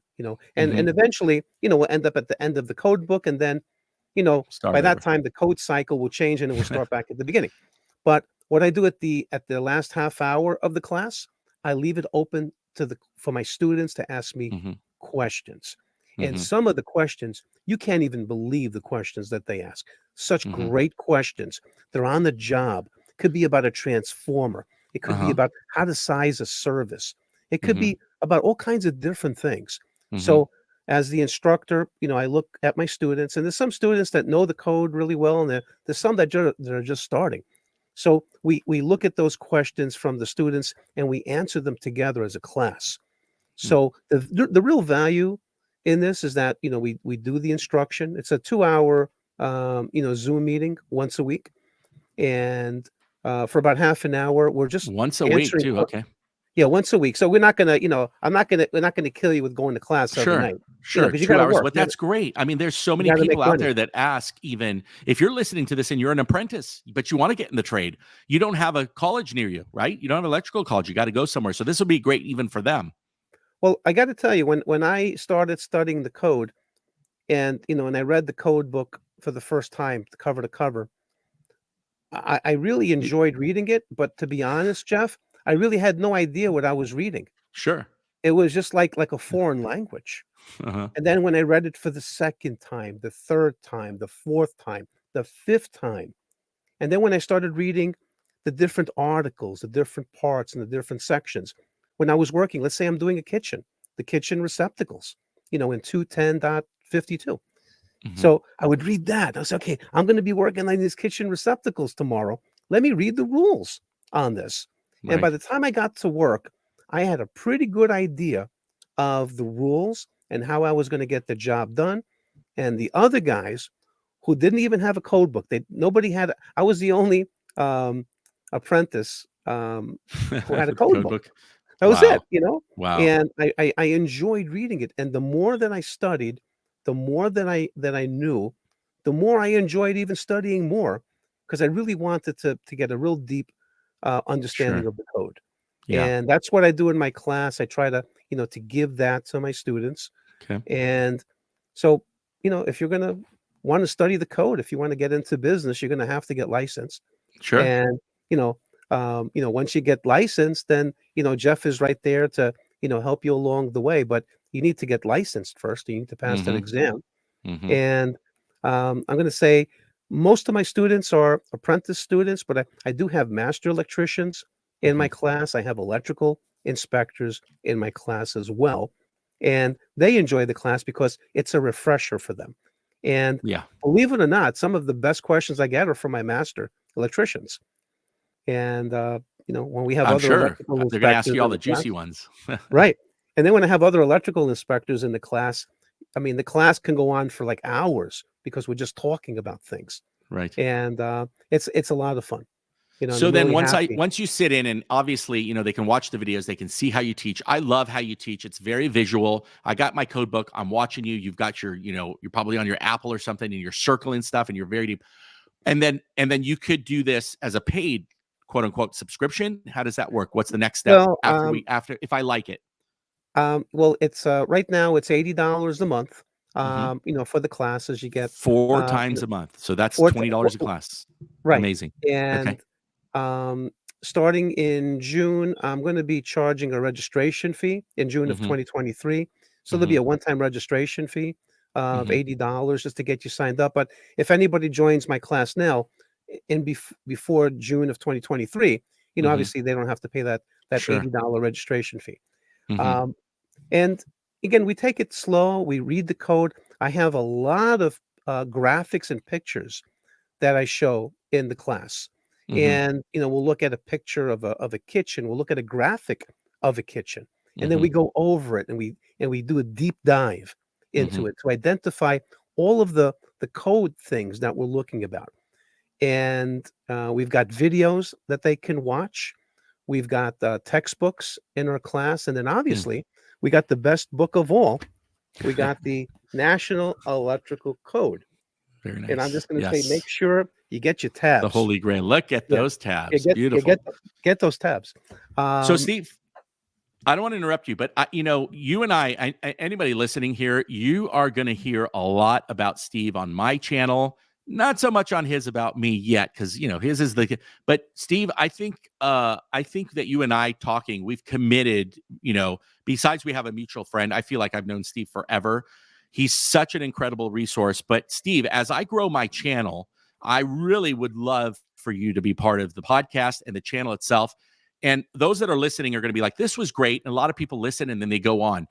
Speaker 2: and
Speaker 1: Mhm.
Speaker 2: eventually, we'll end up at the end of the code book, and then, by
Speaker 1: Start
Speaker 2: that
Speaker 1: over.
Speaker 2: time the code cycle will change and it will start back at the beginning. But what I do at the last half hour of the class, I leave it open for my students to ask me
Speaker 1: Mhm.
Speaker 2: questions. And
Speaker 1: Mhm.
Speaker 2: some of the questions, you can't even believe the questions that they ask. Such
Speaker 1: Mhm.
Speaker 2: great questions. They're on the job. Could be about a transformer. It could be
Speaker 1: Uh-huh.
Speaker 2: about how to size a service. It could
Speaker 1: Mhm.
Speaker 2: be about all kinds of different things.
Speaker 1: Mhm.
Speaker 2: So as the instructor, I look at my students, and there's some students that know the code really well, and there's some that are just starting. So we look at those questions from the students and we answer them together as a class.
Speaker 1: Mm.
Speaker 2: So the real value in this is that we do the instruction. It's a 2 hour Zoom meeting once a week, and for about half an hour we're just
Speaker 1: Once a week
Speaker 2: answering.
Speaker 1: too, okay.
Speaker 2: Yeah, once a week. So we're not gonna, we're not gonna kill you with going to class every
Speaker 1: Sure,
Speaker 2: night,
Speaker 1: sure,
Speaker 2: because you
Speaker 1: 2
Speaker 2: got to
Speaker 1: hours,
Speaker 2: work.
Speaker 1: but that's great. I mean, there's so
Speaker 2: You
Speaker 1: many
Speaker 2: got to make
Speaker 1: people out
Speaker 2: money.
Speaker 1: there that ask, even if you're listening to this and you're an apprentice, but you wanna get in the trade, you don't have a college near you, right? You don't have electrical college, you gotta go somewhere, so this will be great even for them.
Speaker 2: Well, I got to tell you, when I started studying the code, and I read the code book for the first time, cover to cover, I really
Speaker 1: Y
Speaker 2: enjoyed reading it, but to be honest, Jeff, I really had no idea what I was reading.
Speaker 1: Sure.
Speaker 2: It was just like a foreign language.
Speaker 1: Uh-huh.
Speaker 2: And then when I read it for the second time, the third time, the fourth time, the fifth time, and then when I started reading the different articles, the different parts and the different sections, when I was working, let's say I'm doing a kitchen, the kitchen receptacles, in 210.52.
Speaker 1: Mhm.
Speaker 2: So I would read that. I was okay, I'm going to be working on these kitchen receptacles tomorrow. Let me read the rules on this. And by
Speaker 1: Right.
Speaker 2: the time I got to work, I had a pretty good idea of the rules and how I was going to get the job done. And the other guys who didn't even have a code book, nobody had. I was the only apprentice who had a
Speaker 1: With the
Speaker 2: code
Speaker 1: code
Speaker 2: book.
Speaker 1: book.
Speaker 2: That was
Speaker 1: Wow.
Speaker 2: it.
Speaker 1: Wow.
Speaker 2: And I enjoyed reading it, and the more that I studied, the more that I knew, the more I enjoyed even studying more, because I really wanted to get a real deep understanding
Speaker 1: Sure.
Speaker 2: of the code.
Speaker 1: Yeah.
Speaker 2: And that's what I do in my class. I try to give that to my students.
Speaker 1: Okay.
Speaker 2: And so, if you're gonna want to study the code, if you want to get into business, you're gonna have to get licensed.
Speaker 1: Sure.
Speaker 2: And, once you get licensed, then, Jeff is right there to, help you along the way. But you need to get licensed first. You need to pass that
Speaker 1: Mhm.
Speaker 2: exam.
Speaker 1: Mhm.
Speaker 2: And I'm going to say most of my students are apprentice students, but I do have master electricians in my
Speaker 1: Mhm.
Speaker 2: class. I have electrical inspectors in my class as well. And they enjoy the class because it's a refresher for them. And
Speaker 1: Yeah.
Speaker 2: believe it or not, some of the best questions I get are from my master electricians. And, when we have
Speaker 1: I'm
Speaker 2: other
Speaker 1: sure.
Speaker 2: electrical
Speaker 1: They're gonna ask
Speaker 2: inspectors
Speaker 1: you all
Speaker 2: in
Speaker 1: the
Speaker 2: the
Speaker 1: juicy
Speaker 2: class,
Speaker 1: ones.
Speaker 2: right. And then when I have other electrical inspectors in the class, I mean, the class can go on for like hours because we're just talking about things.
Speaker 1: Right.
Speaker 2: And it's a lot of fun. And
Speaker 1: So
Speaker 2: I'm
Speaker 1: then
Speaker 2: really
Speaker 1: once I
Speaker 2: happy.
Speaker 1: once you sit in and obviously, they can watch the videos, they can see how you teach. I love how you teach. It's very visual. I got my code book. I'm watching you. You've got your, you're probably on your Apple or something and you're circling stuff and you're very deep. And then you could do this as a paid quote unquote subscription. How does that work? What's the next step
Speaker 2: Well,
Speaker 1: after if I like it?
Speaker 2: well, it's right now it's $80 a month.
Speaker 1: Hmm.
Speaker 2: For the classes you get
Speaker 1: Four
Speaker 2: uh, you
Speaker 1: times
Speaker 2: know,
Speaker 1: a month. So that's
Speaker 2: four, t- four
Speaker 1: $20 a class.
Speaker 2: right,
Speaker 1: Amazing. Okay.
Speaker 2: and um, starting in June, I'm going to be charging a registration fee in June of
Speaker 1: Hmm.
Speaker 2: 2023. So there'll
Speaker 1: Hmm.
Speaker 2: be a one-time registration fee of
Speaker 1: Hmm.
Speaker 2: $80 just to get you signed up. But if anybody joins my class now, before June of 2023,
Speaker 1: Hmm.
Speaker 2: obviously they don't have to pay that
Speaker 1: Sure.
Speaker 2: $80 registration fee.
Speaker 1: Hmm.
Speaker 2: Um, and again, we take it slow. We read the code. I have a lot of graphics and pictures that I show in the class.
Speaker 1: Hmm.
Speaker 2: And we'll look at a picture of a kitchen. We'll look at a graphic of a kitchen, and then
Speaker 1: Hmm.
Speaker 2: we go over it, and we do a deep dive
Speaker 1: Hmm.
Speaker 2: into it to identify all of the code things that we're looking about. And we've got videos that they can watch. We've got textbooks in our class, and then obviously we got the best book of all. We got the National Electrical Code.
Speaker 1: Very
Speaker 2: And I'm
Speaker 1: nice.
Speaker 2: just going to say, make
Speaker 1: Yes.
Speaker 2: sure you get your
Speaker 1: The
Speaker 2: tabs.
Speaker 1: Holy Grail. Look at
Speaker 2: Yeah,
Speaker 1: those
Speaker 2: you
Speaker 1: tabs.
Speaker 2: get you
Speaker 1: Beautiful.
Speaker 2: get those tabs.
Speaker 1: So,
Speaker 2: Um,
Speaker 1: Steve, I don't want to interrupt you, but you and anybody listening here, you are going to hear a lot about Steve on my channel. Not so much on his about me yet, because his is the. But Steve, I think that you and I talking, we've committed. Besides we have a mutual friend, I feel like I've known Steve forever. He's such an incredible resource. But Steve, as I grow my channel, I really would love for you to be part of the podcast and the channel itself. And those that are listening are going to be like, this was great. And a lot of people listen and then they go on.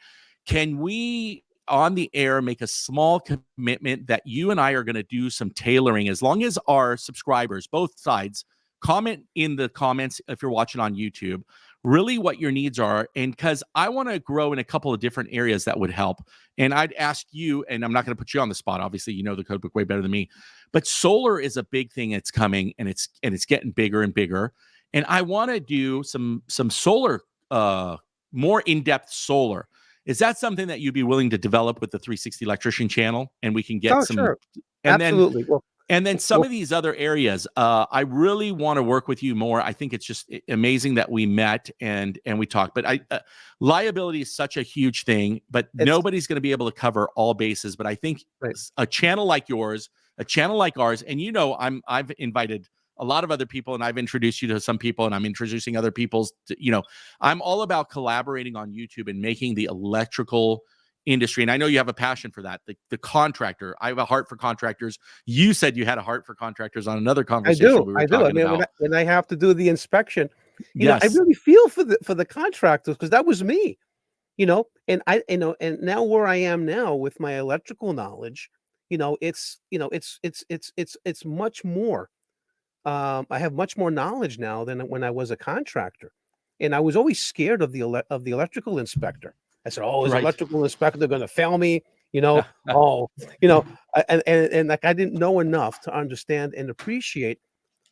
Speaker 1: Can we, on the air, make a small commitment that you and I are going to do some tailoring as long as our subscribers, both sides, comment in the comments if you're watching on YouTube, really what your needs are. And because I want to grow in a couple of different areas that would help. And I'd ask you, and I'm not going to put you on the spot. Obviously, you know the code book way better than me, but solar is a big thing that's coming and it's getting bigger and bigger. And I want to do some solar, more in-depth solar. Is that something that you'd be willing to develop with the 360 Electrician channel, and we can get
Speaker 2: oh,
Speaker 1: some?
Speaker 2: sure,
Speaker 1: And then
Speaker 2: absolutely. Well,
Speaker 1: some
Speaker 2: well,
Speaker 1: of these other areas, I really want to work with you more. I think it's just amazing that we met and we talked. But liability is such a huge thing, but
Speaker 2: it's
Speaker 1: nobody's going to be able to cover all bases. But I think
Speaker 2: right.
Speaker 1: a channel like yours, a channel like ours, and I've invited a lot of other people, and I've introduced you to some people, and I'm introducing other people's. I'm all about collaborating on YouTube and making the electrical industry. And I know you have a passion for that. The contractor. I have a heart for contractors. You said you had a heart for contractors on another
Speaker 2: I
Speaker 1: conversation
Speaker 2: do,
Speaker 1: we were
Speaker 2: I do. I
Speaker 1: talking
Speaker 2: mean,
Speaker 1: about.
Speaker 2: when I have to do the inspection, I
Speaker 1: Yes.
Speaker 2: really feel for the contractors because that was me. And now where I am now with my electrical knowledge, it's much more. I have much more knowledge now than when I was a contractor, and I was always scared of the electrical inspector. I said, "Oh, is the
Speaker 1: Right.
Speaker 2: electrical inspector going to fail me?" Oh, you know, and like I didn't know enough to understand and appreciate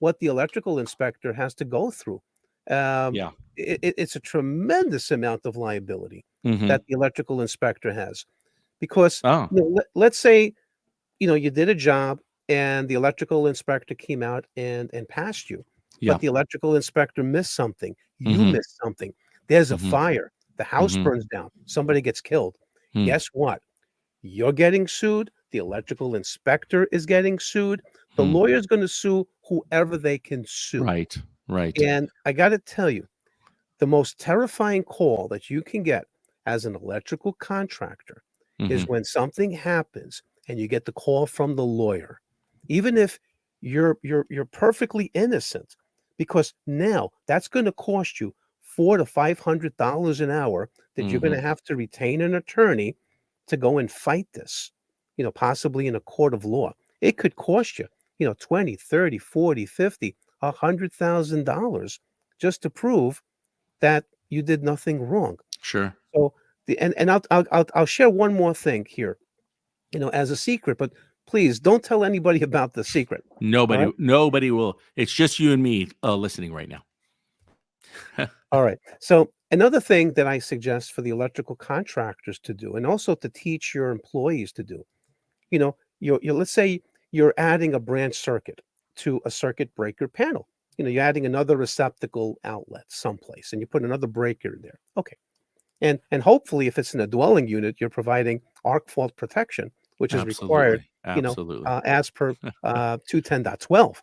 Speaker 2: what the electrical inspector has to go through. Um,
Speaker 1: Yeah.
Speaker 2: it's a tremendous amount of liability
Speaker 1: Hmm.
Speaker 2: that the electrical inspector has because
Speaker 1: Oh,
Speaker 2: let's say you did a job and the electrical inspector came out and passed you,
Speaker 1: yeah.
Speaker 2: but the electrical inspector missed something. You
Speaker 1: Hmm.
Speaker 2: missed something. There's a
Speaker 1: Hmm.
Speaker 2: fire. The house
Speaker 1: Hmm.
Speaker 2: burns down. Somebody gets killed.
Speaker 1: Hmm.
Speaker 2: Guess what? You're getting sued. The electrical inspector is getting sued. The
Speaker 1: Hmm.
Speaker 2: lawyer's going to sue whoever they can sue.
Speaker 1: Right. Right.
Speaker 2: And I got to tell you, the most terrifying call that you can get as an electrical contractor is
Speaker 1: Hmm.
Speaker 2: when something happens and you get the call from the lawyer, even if you're perfectly innocent, because now that's going to cost you $400 to $500 an hour that you're going to
Speaker 1: Hmm.
Speaker 2: have to retain an attorney to go and fight this, possibly in a court of law. It could cost you, 20, 30, 40, 50, $100,000 just to prove that you did nothing wrong.
Speaker 1: Sure.
Speaker 2: So and I'll share one more thing here, as a secret, but please don't tell anybody about the secret. All right.
Speaker 1: Nobody will. It's just you and me listening right now.
Speaker 2: All right. So another thing that I suggest for the electrical contractors to do, and also to teach your employees to do, let's say you're adding a branch circuit to a circuit breaker panel. You're adding another receptacle outlet someplace, and you put another breaker in there. Okay. And hopefully, if it's in a dwelling unit, you're providing arc fault protection, which is required,
Speaker 1: Absolutely.
Speaker 2: as per 210.12.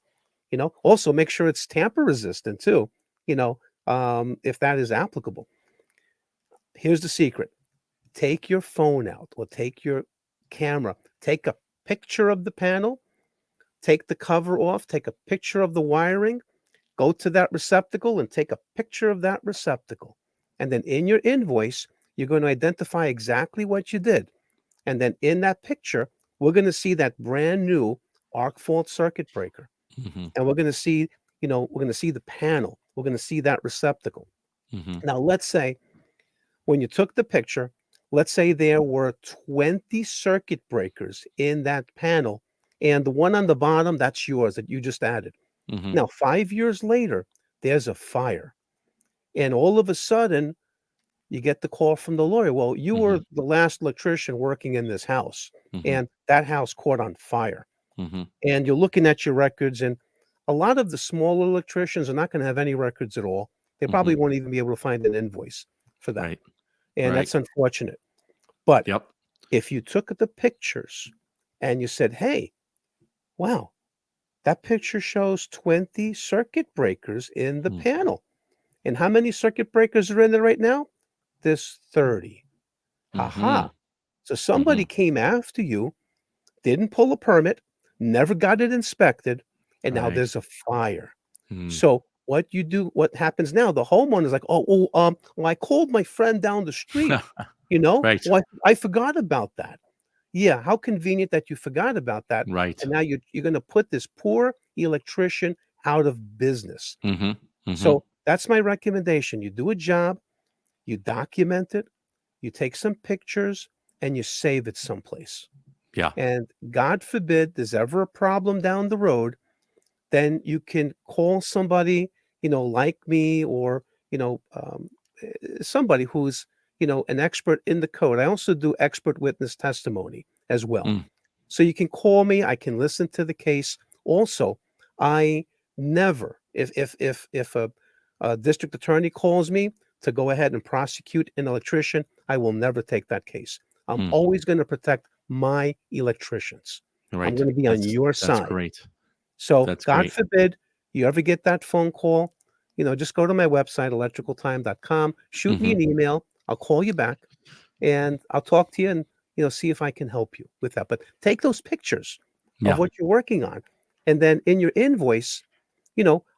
Speaker 2: Also make sure it's tamper resistant too, if that is applicable. Here's the secret. Take your phone out or take your camera, take a picture of the panel, take the cover off, take a picture of the wiring, go to that receptacle and take a picture of that receptacle. And then in your invoice, you're going to identify exactly what you did. And then in that picture, we're going to see that brand new arc fault circuit breaker.
Speaker 1: Mhm.
Speaker 2: And we're going to see, the panel. We're going to see that receptacle.
Speaker 1: Mhm.
Speaker 2: Now, let's say when you took the picture, let's say there were 20 circuit breakers in that panel, and the one on the bottom, that's yours that you just added.
Speaker 1: Mhm.
Speaker 2: Now, 5 years later, there's a fire. And all of a sudden, you get the call from the lawyer. Well, you were
Speaker 1: Mhm.
Speaker 2: the last electrician working in this house,
Speaker 1: Mhm.
Speaker 2: and that house caught on fire.
Speaker 1: Mhm.
Speaker 2: And you're looking at your records, and a lot of the smaller electricians are not going to have any records at all. They probably
Speaker 1: Mhm.
Speaker 2: won't even be able to find an invoice for that.
Speaker 1: Right.
Speaker 2: And
Speaker 1: Right.
Speaker 2: that's unfortunate. But
Speaker 1: Yep.
Speaker 2: if you took the pictures and you said, hey, wow, that picture shows 20 circuit breakers in the
Speaker 1: Mm.
Speaker 2: panel. And how many circuit breakers are in there right now? There's 30. Ha.
Speaker 1: Mhm.
Speaker 2: So somebody
Speaker 1: Mhm.
Speaker 2: came after you, didn't pull a permit, never got it inspected, and now
Speaker 1: Right.
Speaker 2: there's a fire.
Speaker 1: Mm.
Speaker 2: So what happens now? The homeowner's like, well, I called my friend down the street,
Speaker 1: Right.
Speaker 2: Well, I forgot about that. Yeah, how convenient that you forgot about that.
Speaker 1: Right.
Speaker 2: And now you're going to put this poor electrician out of business.
Speaker 1: Mhm. Mhm.
Speaker 2: So that's my recommendation. You do a job, you document it, you take some pictures, and you save it someplace.
Speaker 1: Yeah.
Speaker 2: And God forbid there's ever a problem down the road, then you can call somebody, like me, or, somebody who's, an expert in the code. I also do expert witness testimony as well.
Speaker 1: Mm.
Speaker 2: So you can call me, I can listen to the case. Also, I never, if a district attorney calls me to go ahead and prosecute an electrician, I will never take that case. I'm
Speaker 1: Mm.
Speaker 2: always going to protect my electricians. I'm
Speaker 1: Right.
Speaker 2: going to be on your
Speaker 1: That's
Speaker 2: side.
Speaker 1: great.
Speaker 2: So
Speaker 1: That's
Speaker 2: God
Speaker 1: great.
Speaker 2: forbid you ever get that phone call, just go to my website, electricaltime.com, shoot me
Speaker 1: Mhm.
Speaker 2: an email. I'll call you back and I'll talk to you and, see if I can help you with that. But take those pictures of
Speaker 1: Yeah.
Speaker 2: what you're working on. And then in your invoice,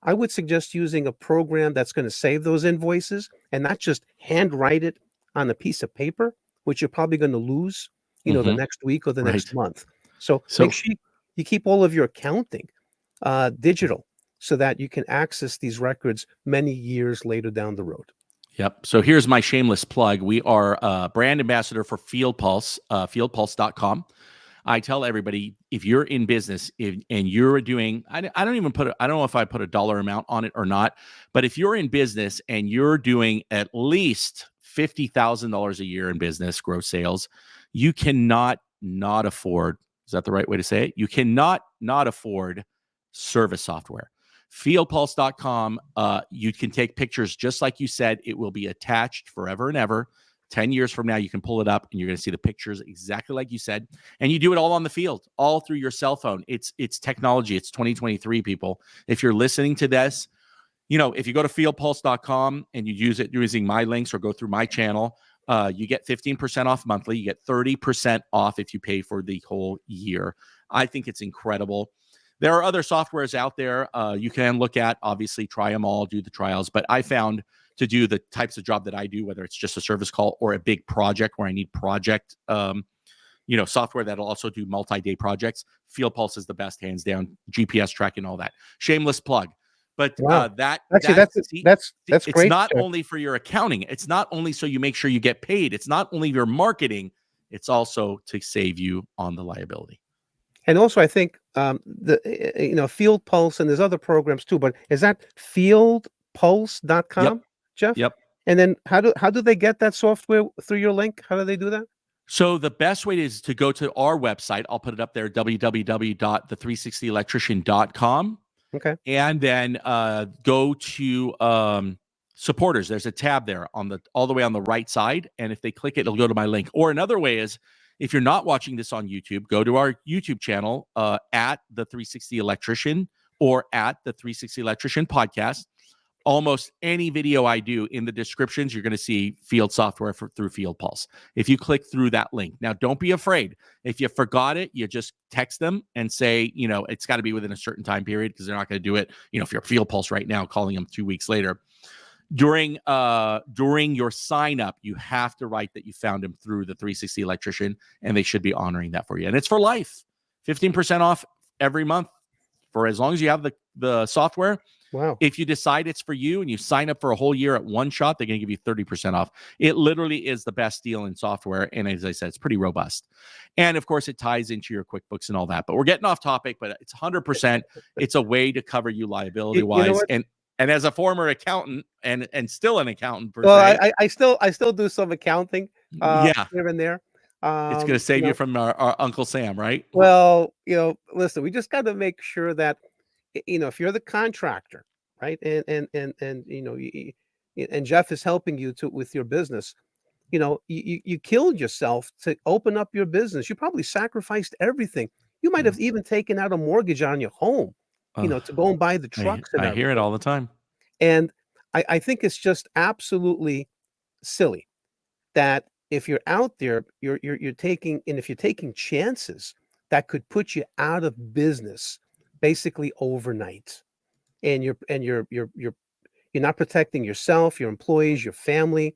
Speaker 2: I would suggest using a program that's going to save those invoices and not just handwrite it on a piece of paper, which you're probably going to lose, the
Speaker 1: Mhm.
Speaker 2: next week or the next
Speaker 1: Right.
Speaker 2: month. So make
Speaker 1: So
Speaker 2: sure you keep all of your accounting digital so that you can access these records many years later down the road.
Speaker 1: Yep. So here's my shameless plug. We are a brand ambassador for FieldPulse, fieldpulse.com. I tell everybody, if you're in business and you're doing, I don't even I don't know if I put a dollar amount on it or not, but if you're in business and you're doing at least $50,000 a year in business, gross sales, you cannot not afford, is that the right way to say it? You cannot not afford service software. Fieldpulse.com, you can take pictures just like you said. It will be attached forever and ever. 10 years from now, you can pull it up and you're going to see the pictures exactly like you said. And you do it all on the field, all through your cell phone. It's technology. It's 2023, people. If you're listening to this, if you go to fieldpulse.com and you use it using my links or go through my channel, you get 15% off monthly. You get 30% off if you pay for the whole year. I think it's incredible. There are other softwares out there you can look at, obviously, try them all, do the trials. But I found to do the types of job that I do, whether it's just a service call or a big project where I need project, software that'll also do multi-day projects, FieldPulse is the best, hands down, GPS tracking, all that. Shameless plug. But
Speaker 2: Wow.
Speaker 1: that
Speaker 2: Actually,
Speaker 1: see,
Speaker 2: that's
Speaker 1: it's
Speaker 2: great,
Speaker 1: not
Speaker 2: Jeff.
Speaker 1: only for your accounting. It's not only so you make sure you get paid. It's not only your marketing. It's also to save you on the liability.
Speaker 2: And also, I think Field Pulse, and there's other programs too. But is that
Speaker 1: Yep.
Speaker 2: fieldpulse.com, Jeff?
Speaker 1: Yep.
Speaker 2: And then how do they get that software through your link? How do they do that?
Speaker 1: So the best way is to go to our website. I'll put it up there, www.the360electrician.com.
Speaker 2: Okay.
Speaker 1: and then go to supporters. There's a tab there on the all the way on the right side, and if they click it, it'll go to my link. Or another way is, if you're not watching this on YouTube, go to our YouTube channel at the 360 Electrician or at the 360 Electrician podcast. Almost any video I do, in the descriptions, you're going to see field software through FieldPulse. If you click through that link. Now, don't be afraid. If you forgot it, you just text them and say, it's got to be within a certain time period, because they're not going to do it. If you're FieldPulse right now, calling them 2 weeks later. During your sign up, you have to write that you found him through the 360 Electrician, and they should be honoring that for you. And it's for life. 15% off every month for as long as you have the software.
Speaker 2: Wow.
Speaker 1: If you decide it's for you and you sign up for a whole year at one shot, they're going to give you 30% off. It literally is the best deal in software. And as I said, it's pretty robust. And of course, it ties into your QuickBooks and all that. But we're getting off topic, but it's 100%. It's a way to cover you liability wise. And as a former accountant and still an accountant per
Speaker 2: se. I still do some accounting here and there.
Speaker 1: It's going to save you from our Uncle Sam, right?
Speaker 2: Well, listen, we just got to make sure that, if you're the contractor, right, and and Jeff is helping you with your business, you killed yourself to open up your business. You probably sacrificed everything. You might have even taken out a mortgage on your home, to go and buy the trucks.
Speaker 1: I hear it all the time.
Speaker 2: And I think it's just absolutely silly that if you're out there, you're taking, and if you're taking chances that could put you out of business basically overnight, and you're not protecting yourself, your employees, your family,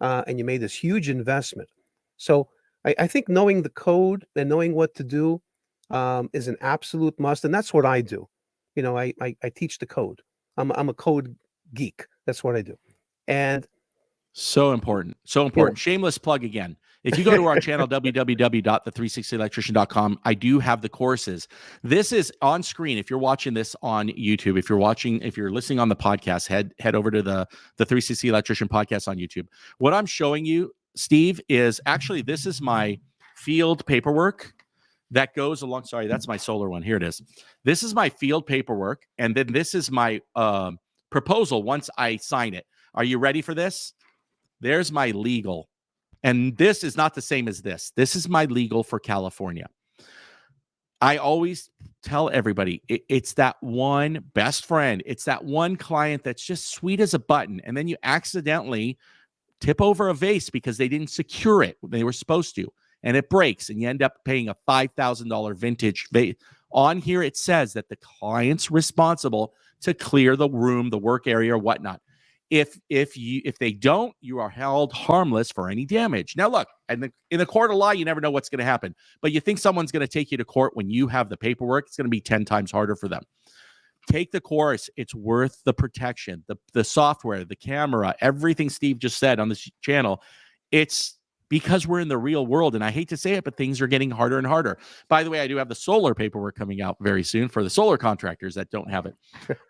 Speaker 2: and you made this huge investment. So I think knowing the code and knowing what to do is an absolute must, and that's what I do. I teach the code. I'm a code geek. That's what I do, and
Speaker 1: so important. Shameless plug again. If you go to our channel, www.the360electrician.com, I do have the courses. This is on screen. If you're watching this on YouTube, if you're listening on the podcast, head over to the 360 Electrician podcast on YouTube. What I'm showing you, Steve, is actually, this is my field paperwork that goes along. Sorry, that's my solar one. Here it is. This is my field paperwork. And then this is my proposal once I sign it. Are you ready for this? There's my legal. And this is not the same as this. This is my legal for California. I always tell everybody, it's that one best friend. It's that one client that's just sweet as a button. And then you accidentally tip over a vase because they didn't secure it when they were supposed to. And it breaks. And you end up paying a $5,000 vintage vase. On here, it says that the client's responsible to clear the room, the work area, or whatnot. If they don't, you are held harmless for any damage. Now, look, in the court of law, you never know what's going to happen. But you think someone's going to take you to court when you have the paperwork? It's going to be 10 times harder for them. Take the course. It's worth the protection, the software, the camera, everything Steve just said on this channel. It's because we're in the real world. And I hate to say it, but things are getting harder and harder. By the way, I do have the solar paperwork coming out very soon for the solar contractors that don't have it.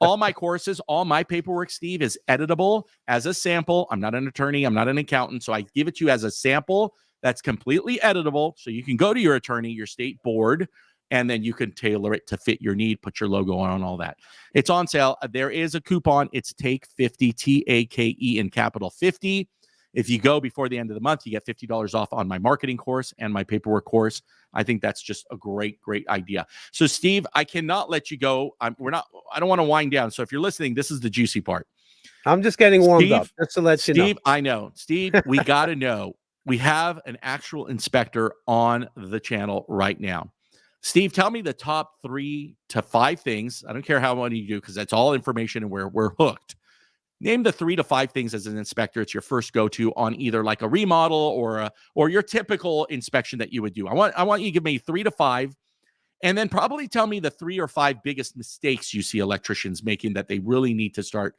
Speaker 1: All my courses, all my paperwork, Steve, is editable as a sample. I'm not an attorney. I'm not an accountant. So I give it to you as a sample that's completely editable. So you can go to your attorney, your state board, and then you can tailor it to fit your need, put your logo on, all that. It's on sale. There is a coupon. It's Take 50, TAKE in capital 50. If you go before the end of the month, you get $50 off on my marketing course and my paperwork course. I think that's just a great, great idea. So, Steve, I cannot let you go. I don't want to wind down. So if you're listening, this is the juicy part.
Speaker 2: I'm just getting warmed up, just to let you know.
Speaker 1: Steve, I know. Steve, we got to know. We have an actual inspector on the channel right now. Steve, tell me the top 3 to 5 things. I don't care how many you do, because that's all information and we're hooked. Name the 3 to 5 things as an inspector it's your first go-to on either like a remodel or your typical inspection that you would do. I want you to give me 3 to 5, and then probably tell me the 3 or 5 biggest mistakes you see electricians making that they really need to start,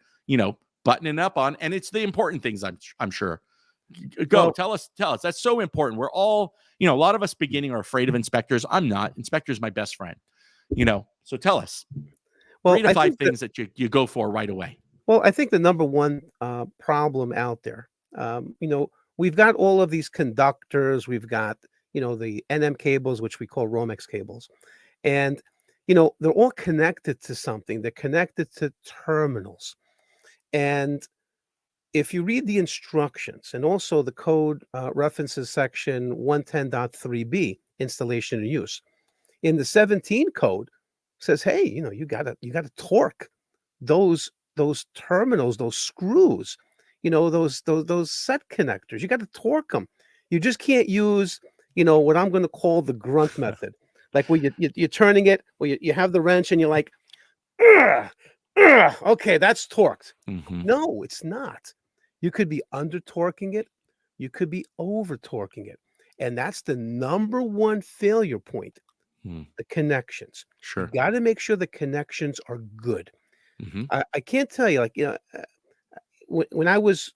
Speaker 1: buttoning up on. And it's the important things, I'm sure. Go, well, tell us. That's so important. We're all, a lot of us beginning are afraid of inspectors. I'm not. Inspector's my best friend. So tell us 3 to 5 things that you go for right away.
Speaker 2: Well, I think the number one problem out there, we've got all of these conductors, we've got, the NM cables, which we call Romex cables. And, they're all connected to something. They're connected to terminals. And if you read the instructions, and also the code references section 110.3b, installation and use. In the 17 code says, hey, you gotta torque those terminals, those screws, those set connectors. You got to torque them. You just can't use, what I'm going to call the grunt method, like where you're turning it, where you have the wrench and you're like, "Ugh, okay, that's torqued."
Speaker 1: Mhm.
Speaker 2: No, it's not. You could be under torquing it. You could be over torquing it. And that's the number one failure point,
Speaker 1: Mm.
Speaker 2: the connections. You
Speaker 1: Sure.
Speaker 2: got to make sure the connections are good.
Speaker 1: Mhm.
Speaker 2: I can't tell you, like, when I was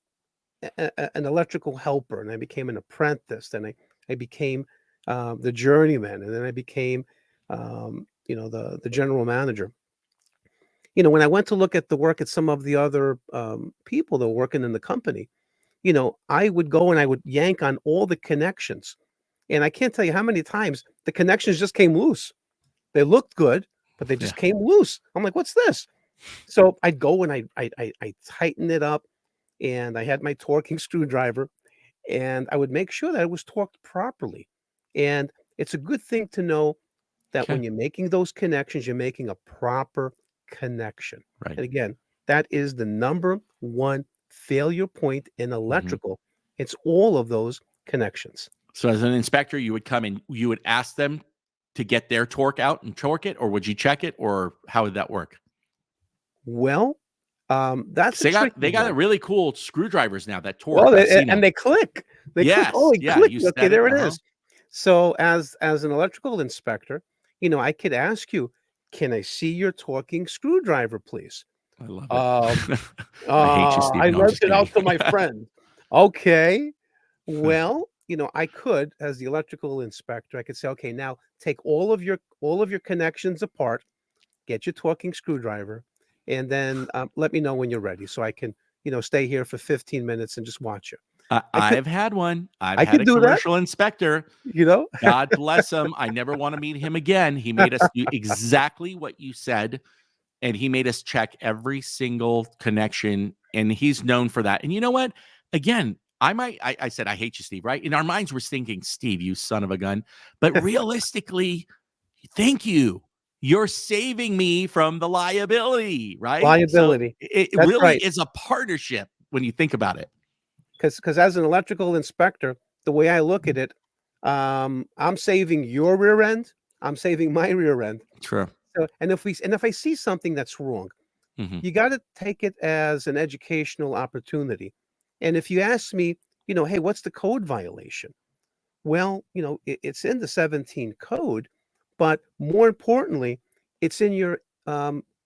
Speaker 2: an electrical helper and I became an apprentice, then I became the journeyman, and then I became, the general manager. When I went to look at the work at some of the other people that were working in the company, I would go and I would yank on all the connections. And I can't tell you how many times the connections just came loose. They looked good, but they
Speaker 1: Yeah.
Speaker 2: just came loose. I'm like, what's this? So I'd go and I tighten it up, and I had my torquing screwdriver, and I would make sure that it was torqued properly. And it's a good thing to know that
Speaker 1: Okay.
Speaker 2: when you're making those connections, you're making a proper connection.
Speaker 1: Right.
Speaker 2: And again, that is the number one failure point in
Speaker 1: Mhm.
Speaker 2: electrical. It's all of those connections.
Speaker 1: So as an inspector, you would come and you would ask them to get their torque out and torque it, or would you check it, or how would that work?
Speaker 2: Well, that's
Speaker 1: 'Cause
Speaker 2: a tricky
Speaker 1: they got a
Speaker 2: one.
Speaker 1: really cool screwdrivers now that
Speaker 2: Well,
Speaker 1: torque. I've seen
Speaker 2: and
Speaker 1: them.
Speaker 2: they click. They click. Oh,
Speaker 1: Yes.
Speaker 2: they
Speaker 1: Yeah.
Speaker 2: click.
Speaker 1: You
Speaker 2: Okay,
Speaker 1: set it.
Speaker 2: there it
Speaker 1: Uh-huh.
Speaker 2: is. So as an electrical inspector, I could ask you, "Can I see your torquing screwdriver, please?"
Speaker 1: I love it.
Speaker 2: Um,
Speaker 1: I hate you, Steve.
Speaker 2: I
Speaker 1: No, I'm
Speaker 2: lent
Speaker 1: just
Speaker 2: it
Speaker 1: kidding.
Speaker 2: out to my friend. Okay. Well, I could, as the electrical inspector, I could say, "Okay, now take all of your connections apart, get your torquing screwdriver, and then let me know when you're ready, so I can, stay here for 15 minutes and just watch you." I could,
Speaker 1: I've had one. I've
Speaker 2: I
Speaker 1: had
Speaker 2: could
Speaker 1: a
Speaker 2: do that.
Speaker 1: commercial inspector.
Speaker 2: You know?
Speaker 1: God bless him. I never want to meet him again. He made us do exactly what you said, and he made us check every single connection, and he's known for that. And you know what? Again, I said, I hate you, Steve, right? In our minds, we're thinking, Steve, you son of a gun. But realistically, thank you. You're saving me from the liability, right? So
Speaker 2: Liability.
Speaker 1: it
Speaker 2: That's
Speaker 1: really
Speaker 2: right.
Speaker 1: is a partnership when you think about it.
Speaker 2: Because as an electrical inspector, the way I look at it, I'm saving your rear end, I'm saving my rear end.
Speaker 1: Sure.
Speaker 2: So, and if I see something that's wrong,
Speaker 1: Hmm.
Speaker 2: you gotta take it as an educational opportunity. And if you ask me, "Hey, what's the code violation?" Well, it's in the 17 code, but more importantly, it's in your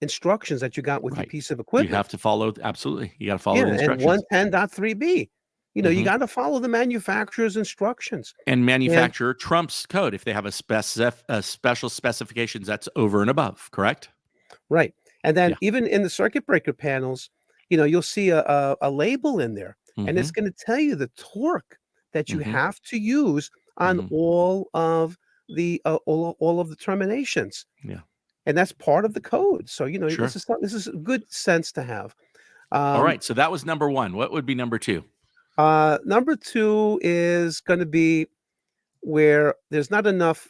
Speaker 2: instructions that you got with your
Speaker 1: Right.
Speaker 2: piece of
Speaker 1: You
Speaker 2: equipment.
Speaker 1: have to follow, absolutely. You got to follow
Speaker 2: Yeah,
Speaker 1: the
Speaker 2: and
Speaker 1: instructions.
Speaker 2: 110.3b. You
Speaker 1: Hmm.
Speaker 2: gotta follow the manufacturer's instructions.
Speaker 1: And
Speaker 2: And
Speaker 1: manufacturer trumps code if they have a special specifications that's over and above, correct?
Speaker 2: right. And then
Speaker 1: Yeah.
Speaker 2: even in the circuit breaker panels, you'll see a label in there, and
Speaker 1: Hmm.
Speaker 2: it's gonna tell you the torque that you
Speaker 1: Hmm.
Speaker 2: have to use on
Speaker 1: Hmm.
Speaker 2: all of the terminations.
Speaker 1: Yeah.
Speaker 2: And that's part of the code. So,
Speaker 1: Sure.
Speaker 2: this is good sense to have.
Speaker 1: All
Speaker 2: Um,
Speaker 1: right. So that was number one. What would be number two?
Speaker 2: Number 2 is gonna be where there's not enough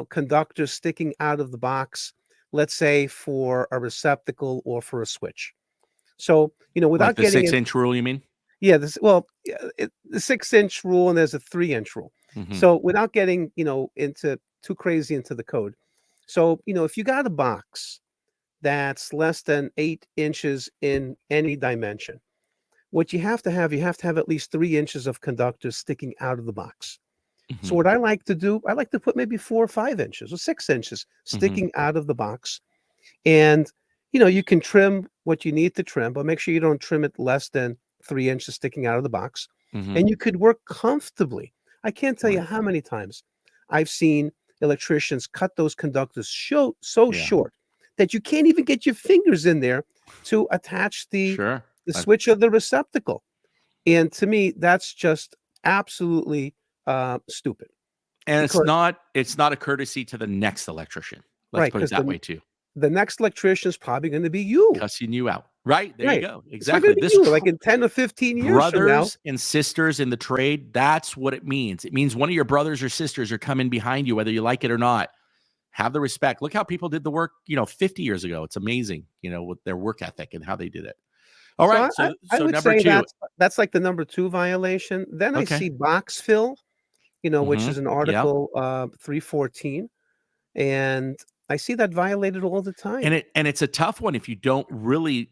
Speaker 2: conductors sticking out of the box, let's say for a receptacle or for a switch. So,
Speaker 1: Like
Speaker 2: without
Speaker 1: the
Speaker 2: getting
Speaker 1: 6-inch rule, you mean?
Speaker 2: yeah, the 6-inch rule, and there's a 3-inch rule.
Speaker 1: Hmm.
Speaker 2: So without getting, into too crazy into the code. So, if you got a box that's less than 8 inches in any dimension, what you have to have at least 3 inches of conductors sticking out of the box. So
Speaker 1: Hmm.
Speaker 2: what I like to do, I like to put maybe 4 or 5 inches or 6 inches
Speaker 1: Hmm.
Speaker 2: sticking out of the box. And, you can trim what you need to trim, but make sure you don't trim it less than 3 inches sticking out of the box.
Speaker 1: Hmm.
Speaker 2: And you could work comfortably. I can't tell you
Speaker 1: Right.
Speaker 2: how many times I've seen electricians cut those conductors so
Speaker 1: Yeah.
Speaker 2: short that you can't even get your fingers in there to attach
Speaker 1: Sure.
Speaker 2: the switch of the receptacle. And to me, that's just absolutely stupid
Speaker 1: And
Speaker 2: because
Speaker 1: it's not a courtesy to the next electrician. Let's
Speaker 2: Right,
Speaker 1: put it
Speaker 2: because
Speaker 1: that way too.
Speaker 2: the next electrician is probably going to be you.
Speaker 1: Cussing you out. Right. There you
Speaker 2: Right.
Speaker 1: go.
Speaker 2: It's probably
Speaker 1: Exactly.
Speaker 2: going to be you like in 10 or 15 years from now.
Speaker 1: Brothers and sisters in the trade, that's what it means. It means one of your brothers or sisters are coming behind you, whether you like it or not. Have the respect. Look how people did the work, 50 years ago. It's amazing, with their work ethic and how they did it. All
Speaker 2: So
Speaker 1: right.
Speaker 2: I
Speaker 1: So
Speaker 2: would
Speaker 1: number
Speaker 2: say
Speaker 1: two.
Speaker 2: that's like the number 2 violation. Then I
Speaker 1: Okay.
Speaker 2: see box fill, which is an
Speaker 1: Yep.
Speaker 2: Article 314, and I see that violated all the time.
Speaker 1: And it's a tough one if you don't really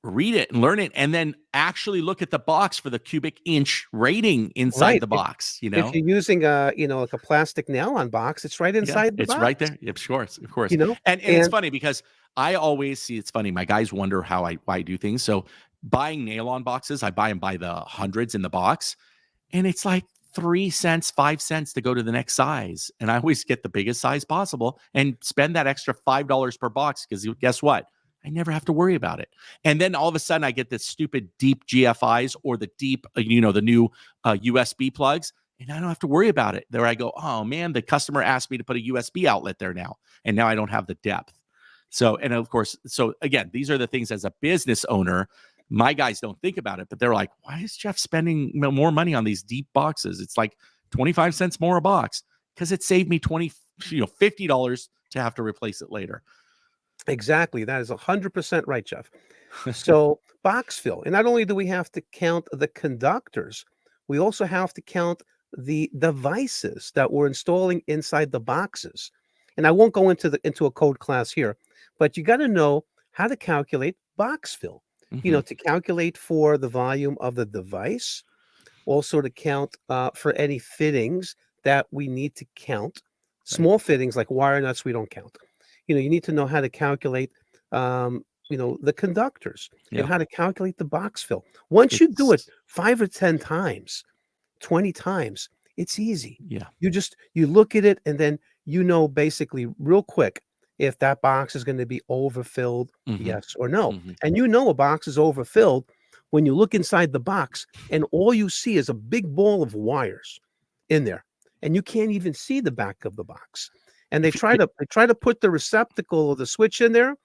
Speaker 1: read it and learn it, and then actually look at the box for the cubic inch rating inside
Speaker 2: Right.
Speaker 1: the box.
Speaker 2: If you're using like a plastic nail-on box, it's right
Speaker 1: Yeah,
Speaker 2: inside the
Speaker 1: it's right
Speaker 2: box.
Speaker 1: there. Of course, of course. And it's
Speaker 2: And
Speaker 1: funny because I always see it's funny. My guys wonder why I do things. So buying nail on boxes, I buy them by the hundreds in the box, and it's like 3 cents, 5 cents to go to the next size. And I always get the biggest size possible and spend that extra $5 per box because guess what? I never have to worry about it. And then all of a sudden, I get this stupid deep GFIs or the deep, the new USB plugs. And I don't have to worry about it. There I go, oh man, the customer asked me to put a USB outlet there now. And now I don't have the depth. So, and of course, so again, these are the things as a business owner, my guys don't think about it, but they're like, why is Jeff spending more money on these deep boxes? It's like 25 cents more a box because it saved me $50 to have to replace it later.
Speaker 2: exactly, that is 100% right, Jeff. So box fill, and not only do we have to count the conductors, we also have to count the devices that we're installing inside the boxes. And I won't go into a code class here, but you got to know how to calculate box fill. To calculate for the volume of the device, also to count for any fittings that we need to count. Small fittings like wire nuts, we don't count. You need to know how to calculate the conductors and how to calculate the box fill. Once you do it 5 or 10 times, 20 times, it's easy.
Speaker 1: Yeah.
Speaker 2: You look at it and then basically real quick if that box is going to be overfilled, yes or no. And a box is overfilled when you look inside the box and all you see is a big ball of wires in there, and you can't even see the back of the box. And they try to put the receptacle or the switch in there.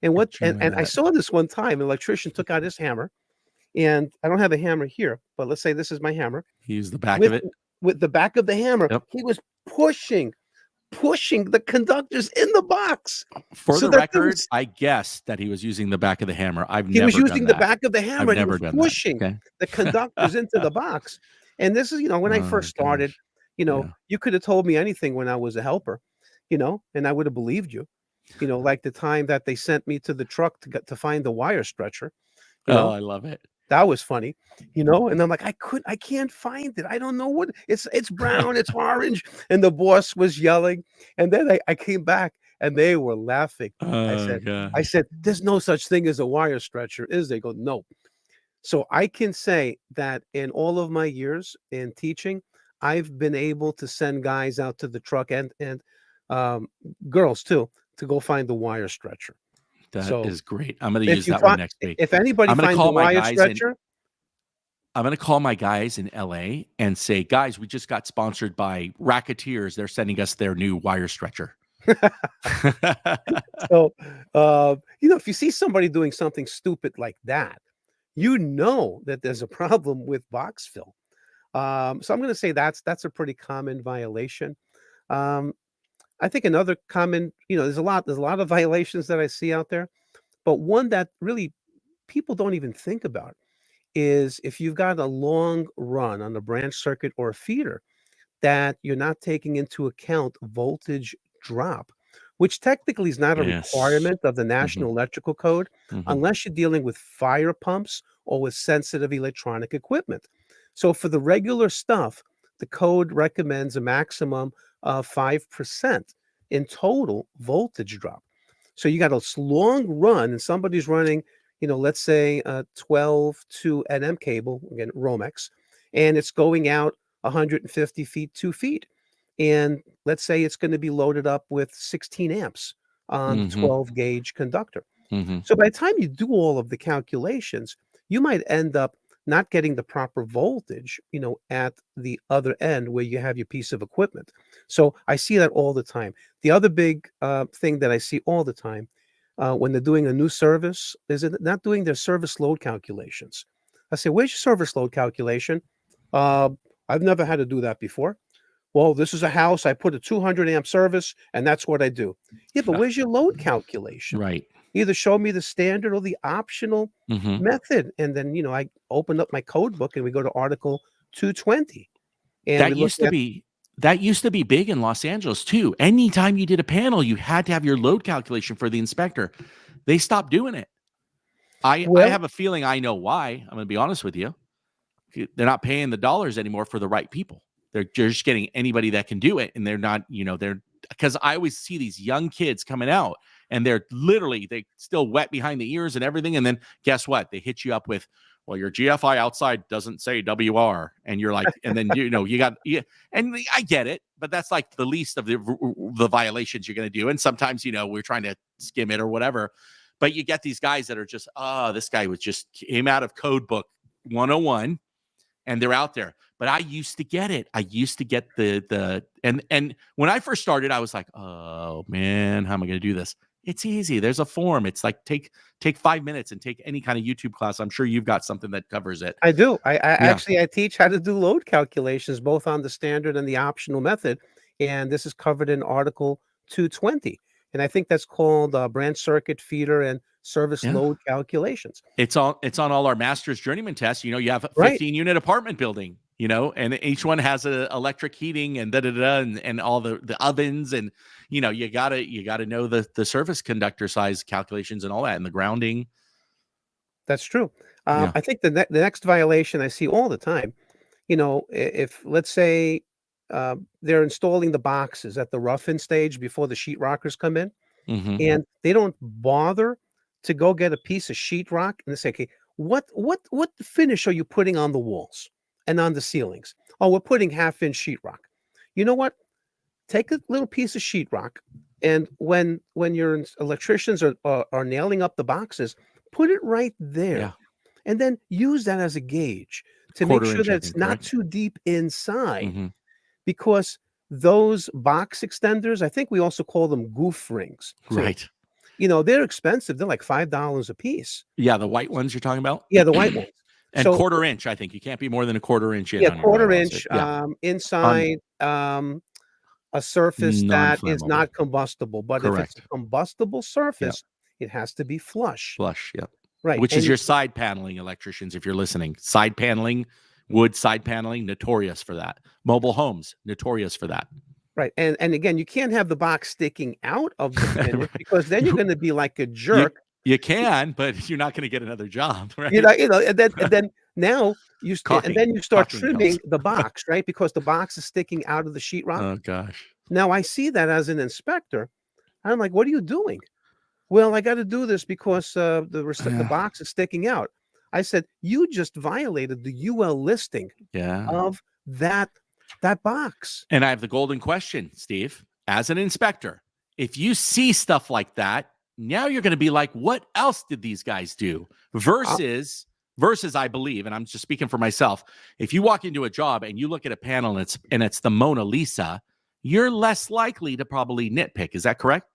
Speaker 2: And I saw this one time, an electrician took out his hammer, and I don't have a hammer here, but let's say this is my hammer.
Speaker 1: He used the back of it.
Speaker 2: With the back of the hammer,
Speaker 1: Yep.
Speaker 2: he was pushing the conductors in the box.
Speaker 1: For the record, I guess that he was using the back of the hammer.
Speaker 2: He was using the back of the hammer and he was pushing
Speaker 1: Okay.
Speaker 2: the conductors into the box. And this is, when I first started, you could have told me anything when I was a helper, and I would have believed you. Like the time that they sent me to the truck to find the wire stretcher.
Speaker 1: I love it.
Speaker 2: That was funny, and I'm like, I can't find it. I don't know what it's brown, it's orange. And the boss was yelling. And then I came back and they were laughing. I said, there's no such thing as a wire stretcher, is there? They go, no. So I can say that in all of my years in teaching, I've been able to send guys out to the truck and girls too, to go find the wire stretcher.
Speaker 1: That is great. I'm going to use that one next week.
Speaker 2: If anybody finds the wire stretcher,
Speaker 1: I'm going to call my guys in LA and say, guys, we just got sponsored by Racketeers. They're sending us their new wire stretcher.
Speaker 2: So, if you see somebody doing something stupid like that, that there's a problem with box fill. So I'm going to say that's a pretty common violation. I think another common, there's a lot of violations that I see out there, but one that really people don't even think about is if you've got a long run on a branch circuit or a feeder that you're not taking into account voltage drop, which technically is not a requirement of the National Electrical Code unless you're dealing with fire pumps or with sensitive electronic equipment. So for the regular stuff, the code recommends a maximum of 5% in total voltage drop. So you got a long run and somebody's running, let's say a 12 to NM cable, again, Romex, and it's going out 150 feet, 2 feet. And let's say it's going to be loaded up with 16 amps on 12 gauge conductor. So by the time you do all of the calculations, you might end up not getting the proper voltage, at the other end where you have your piece of equipment. So I see that all the time. The other big thing that I see all the time when they're doing a new service is it not doing their service load calculations. I say, where's your service load calculation? Uh, I've never had to do that before. Well, this is a house. I put a 200 amp service, and that's what I do. Yeah, but where's your load calculation?
Speaker 1: Right.
Speaker 2: Either show me the standard or the optional
Speaker 1: Hmm.
Speaker 2: method. And then, I open up my code book and we go to Article 220 and we
Speaker 1: That
Speaker 2: look
Speaker 1: used to
Speaker 2: at,
Speaker 1: be that used to be big in Los Angeles too. Anytime you did a panel, you had to have your load calculation for the inspector. They stopped doing it. I
Speaker 2: well,
Speaker 1: have a feeling I know why. I'm going to be honest with you. They're not paying the dollars anymore for the right people. They're just getting anybody that can do it, and they're not, they're because I always see these young kids coming out, and they're literally they still wet behind the ears and everything, and then guess what? They hit you up with, well, your GFI outside doesn't say WR, and you're like, and then you got and I get it, but that's like the least of the violations you're going to do, and sometimes we're trying to skim it or whatever, but you get these guys that are just, this guy was just came out of code book 101 and they're out there. But I used to get it. I used to get and when I first started, I was like, oh man, how am I going to do this? It's easy. There's a form. It's like take 5 minutes and take any kind of YouTube class. I'm sure you've got something that covers it.
Speaker 2: I do. I
Speaker 1: Yeah.
Speaker 2: actually I teach how to do load calculations both on the standard and the optional method, and this is covered in Article 220. And I think that's called branch circuit feeder and service
Speaker 1: Yeah.
Speaker 2: load calculations.
Speaker 1: It's on all our master's journeyman tests. You have a
Speaker 2: Right.
Speaker 1: 15 unit apartment building, and each one has a electric heating and and all the ovens, and you gotta know the service conductor size calculations and all that, and the grounding.
Speaker 2: That's true.
Speaker 1: Yeah.
Speaker 2: I think the next violation I see all the time, if let's say they're installing the boxes at the rough-in stage before the sheetrockers come in,
Speaker 1: Mm-hmm.
Speaker 2: and they don't bother to go get a piece of sheetrock, and they say, "Okay, what finish are you putting on the walls and on the ceilings?" "Oh, we're putting half-inch sheetrock." You know what? Take a little piece of sheetrock, and when your electricians are nailing up the boxes, put it right
Speaker 1: Yeah.
Speaker 2: there, and then use that as a gauge to make
Speaker 1: Quarter
Speaker 2: sure
Speaker 1: inch,
Speaker 2: that
Speaker 1: I
Speaker 2: it's
Speaker 1: think,
Speaker 2: not
Speaker 1: correct?
Speaker 2: too deep inside,
Speaker 1: Mm-hmm.
Speaker 2: because those box extenders, I think we also call them goof rings too.
Speaker 1: Right.
Speaker 2: They're expensive. They're like $5 a piece.
Speaker 1: Yeah, the white ones you're talking about?
Speaker 2: Yeah, the white ones.
Speaker 1: And
Speaker 2: So,
Speaker 1: quarter inch, I think. You can't be more than a quarter inch in
Speaker 2: yeah,
Speaker 1: on your
Speaker 2: quarter
Speaker 1: bylaws.
Speaker 2: inch,
Speaker 1: Yeah.
Speaker 2: inside, a surface that is
Speaker 1: Non-flammable.
Speaker 2: not combustible, but if it's a
Speaker 1: Correct.
Speaker 2: combustible
Speaker 1: Yeah.
Speaker 2: surface, it has to be flush.
Speaker 1: Flush. Yeah.
Speaker 2: Right,
Speaker 1: Which is
Speaker 2: and
Speaker 1: your side paneling, electricians, if you're listening. Side paneling, wood side paneling, notorious for that. Mobile homes, notorious for that.
Speaker 2: right, and again, you can't have the box sticking out of the finish
Speaker 1: Right.
Speaker 2: because then you're gonna be like a
Speaker 1: You
Speaker 2: jerk.
Speaker 1: you can, but you're not going to get another job, right?
Speaker 2: And then now and
Speaker 1: Caulking,
Speaker 2: then you start
Speaker 1: caulking
Speaker 2: trimming
Speaker 1: helps.
Speaker 2: the box, right? Because the box is sticking out of the sheetrock.
Speaker 1: Oh gosh.
Speaker 2: Now I see that as an inspector, and I'm like, "What are you doing?" "Well, I gotta do this because, the
Speaker 1: Yeah.
Speaker 2: box is sticking out." I said, "You just violated the UL listing
Speaker 1: Yeah.
Speaker 2: of that box."
Speaker 1: And I have the golden question, Steve. As an inspector, if you see stuff like that, now you're going to be like, what else did these guys do?
Speaker 2: Uh
Speaker 1: Versus, I believe, and I'm just speaking for myself, if you walk into a job and you look at a panel and it's the Mona Lisa, you're less likely to probably nitpick. Is that correct?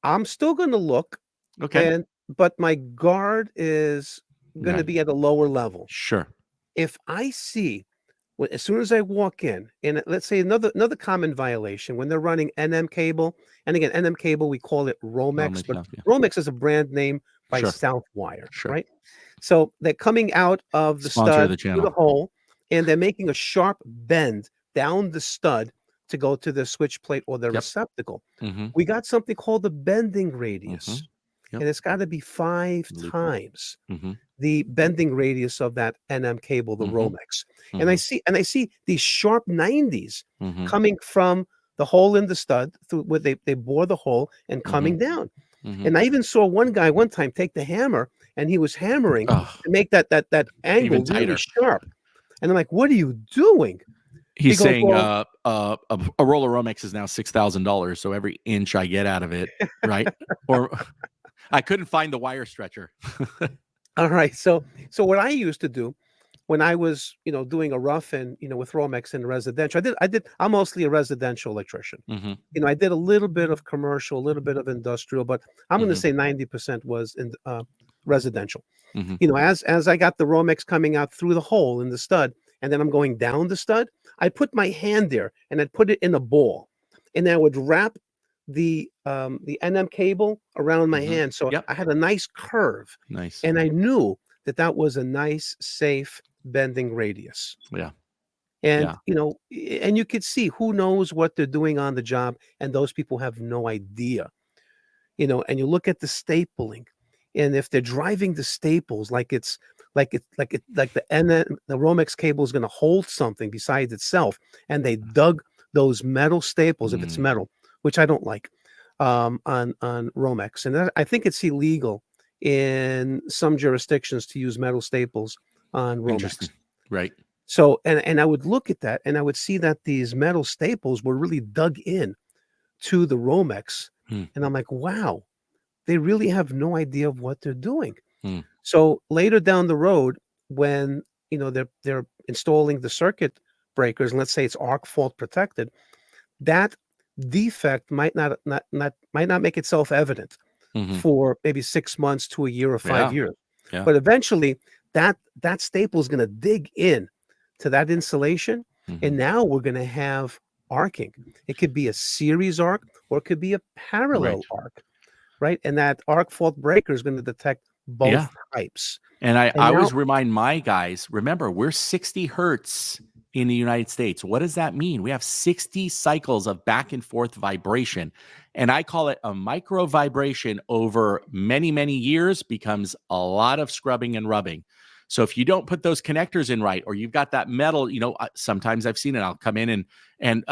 Speaker 2: I'm still gonna look,
Speaker 1: Okay.
Speaker 2: but my guard is gonna
Speaker 1: Right.
Speaker 2: be at a lower level.
Speaker 1: Sure.
Speaker 2: If I see as soon as I walk in, and let's say another common violation when they're running NM cable, and again, NM cable, we call it
Speaker 1: I'll
Speaker 2: Romex,
Speaker 1: make
Speaker 2: but
Speaker 1: that. Yeah.
Speaker 2: Romex is a brand name by
Speaker 1: Sure.
Speaker 2: Southwire,
Speaker 1: Sure.
Speaker 2: right? So they're coming out of the
Speaker 1: Sponsor of
Speaker 2: stud
Speaker 1: the
Speaker 2: through the
Speaker 1: channel.
Speaker 2: hole, and they're making a sharp bend down the stud to go to their switch plate or their
Speaker 1: Yep.
Speaker 2: receptacle.
Speaker 1: Mm-hmm.
Speaker 2: We got something called the bending radius,
Speaker 1: Mm-hmm. Yep.
Speaker 2: and it's got to be 5
Speaker 1: Loophole.
Speaker 2: times
Speaker 1: Mm-hmm.
Speaker 2: the bending radius of that NM cable, the
Speaker 1: Mm-hmm.
Speaker 2: Romex. And I see these sharp 90s
Speaker 1: Mm-hmm.
Speaker 2: coming from the hole in the stud through where they bore the hole and
Speaker 1: Mm-hmm.
Speaker 2: coming down.
Speaker 1: Mm-hmm.
Speaker 2: And I even saw one guy one time take the hammer and he was hammering
Speaker 1: Oh,
Speaker 2: to make that angle
Speaker 1: even
Speaker 2: really
Speaker 1: tighter.
Speaker 2: sharp. And I'm like, "What are you doing?" He
Speaker 1: He's
Speaker 2: goes,
Speaker 1: saying
Speaker 2: "Well,
Speaker 1: a roll of Romex is now $6,000. So every inch I get out of it, right? Or I couldn't find the wire stretcher.
Speaker 2: All right. So what I used to do when I was, doing a rough and, with Romex in residential, I'm mostly a residential electrician.
Speaker 1: Mm-hmm.
Speaker 2: I did a little bit of commercial, a little bit of industrial, but I'm going to
Speaker 1: Mm-hmm.
Speaker 2: say 90% was in residential.
Speaker 1: Mm-hmm.
Speaker 2: As I got the Romex coming out through the hole in the stud, and then I'm going down the stud, I put my hand there and I'd put it in a ball, and I would wrap the NM cable around my
Speaker 1: Mm-hmm.
Speaker 2: hand, so
Speaker 1: Yep.
Speaker 2: I had a nice curve,
Speaker 1: Nice.
Speaker 2: and I knew that was a nice, safe bending radius.
Speaker 1: Yeah.
Speaker 2: And
Speaker 1: Yeah.
Speaker 2: and you could see who knows what they're doing on the job, and those people have no idea. And you look at the stapling, and if they're driving the staples like the the Romex cable is going to hold something besides itself, and they dug those metal staples, if it's
Speaker 1: Mm.
Speaker 2: metal, which I don't like, on Romex, and I think it's illegal in some jurisdictions to use metal staples on Romex.
Speaker 1: Interesting. Right.
Speaker 2: So, and I would look at that and I would see that these metal staples were really dug in to the Romex.
Speaker 1: Hmm.
Speaker 2: And I'm like, wow, they really have no idea of what they're doing.
Speaker 1: Hmm.
Speaker 2: So later down the road, when they're installing the circuit breakers, and let's say it's arc fault protected, that defect might not make itself evident
Speaker 1: Mm-hmm.
Speaker 2: for maybe 6 months to a year or 5 years.
Speaker 1: Yeah.
Speaker 2: But eventually that staple is going to dig in to that insulation,
Speaker 1: Mm-hmm.
Speaker 2: and now we're going to have arcing. It could be a series arc or it could be a parallel arc, right? And that arc fault breaker is going to detect both types.
Speaker 1: And I
Speaker 2: And now,
Speaker 1: always remind my guys, remember, we're 60 hertz in the United States. What does that mean? We have 60 cycles of back and forth vibration. And I call it a micro vibration over many, many years becomes a lot of scrubbing and rubbing. So if you don't put those connectors in right, or you've got that metal, sometimes I've seen it. I'll come in and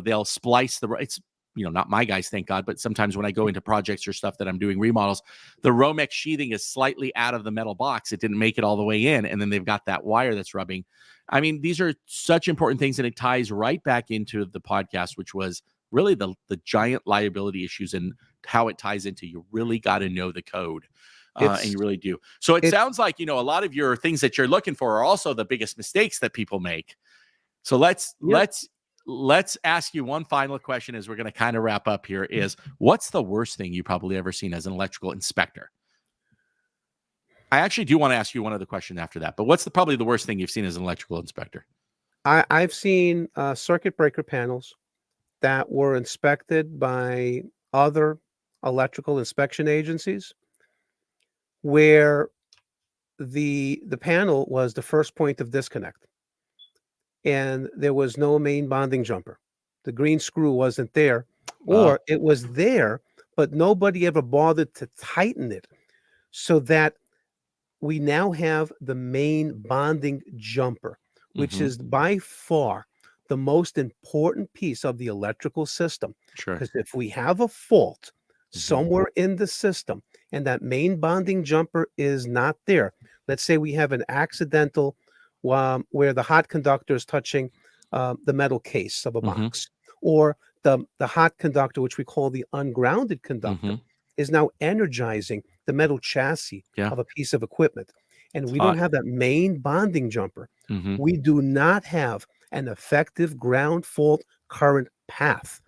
Speaker 1: they'll splice it's not my guys, thank God, but sometimes when I go into projects or stuff that I'm doing remodels, the Romex sheathing is slightly out of the metal box. It didn't make it all the way in. And then they've got that wire that's rubbing. I mean, these are such important things. And it ties right back into the podcast, which was really the giant liability issues and how it ties into you really got to know the code. And you really do. So it sounds like, a lot of your things that you're looking for are also the biggest mistakes that people make. So let's ask you one final question as we're going to kind of wrap up here is, what's the worst thing you probably ever seen as an electrical inspector? I actually do want to ask you one other question after that, but what's probably the worst thing you've seen as an electrical inspector?
Speaker 2: I've seen circuit breaker panels that were inspected by other electrical inspection agencies where the panel was the first point of disconnect, and there was no main bonding jumper. The green screw wasn't there, or it was there, but nobody ever bothered to tighten it, so that we now have the main bonding jumper, which is by far the most important piece of the electrical system.
Speaker 1: Sure.
Speaker 2: Because if we have a fault somewhere in the system and that main bonding jumper is not there, let's say we have an accidental where the hot conductor is touching the metal case of a box, or the hot conductor, which we call the ungrounded conductor, is now energizing the metal chassis of a piece of equipment, and we don't have that main bonding jumper, we do not have an effective ground fault current path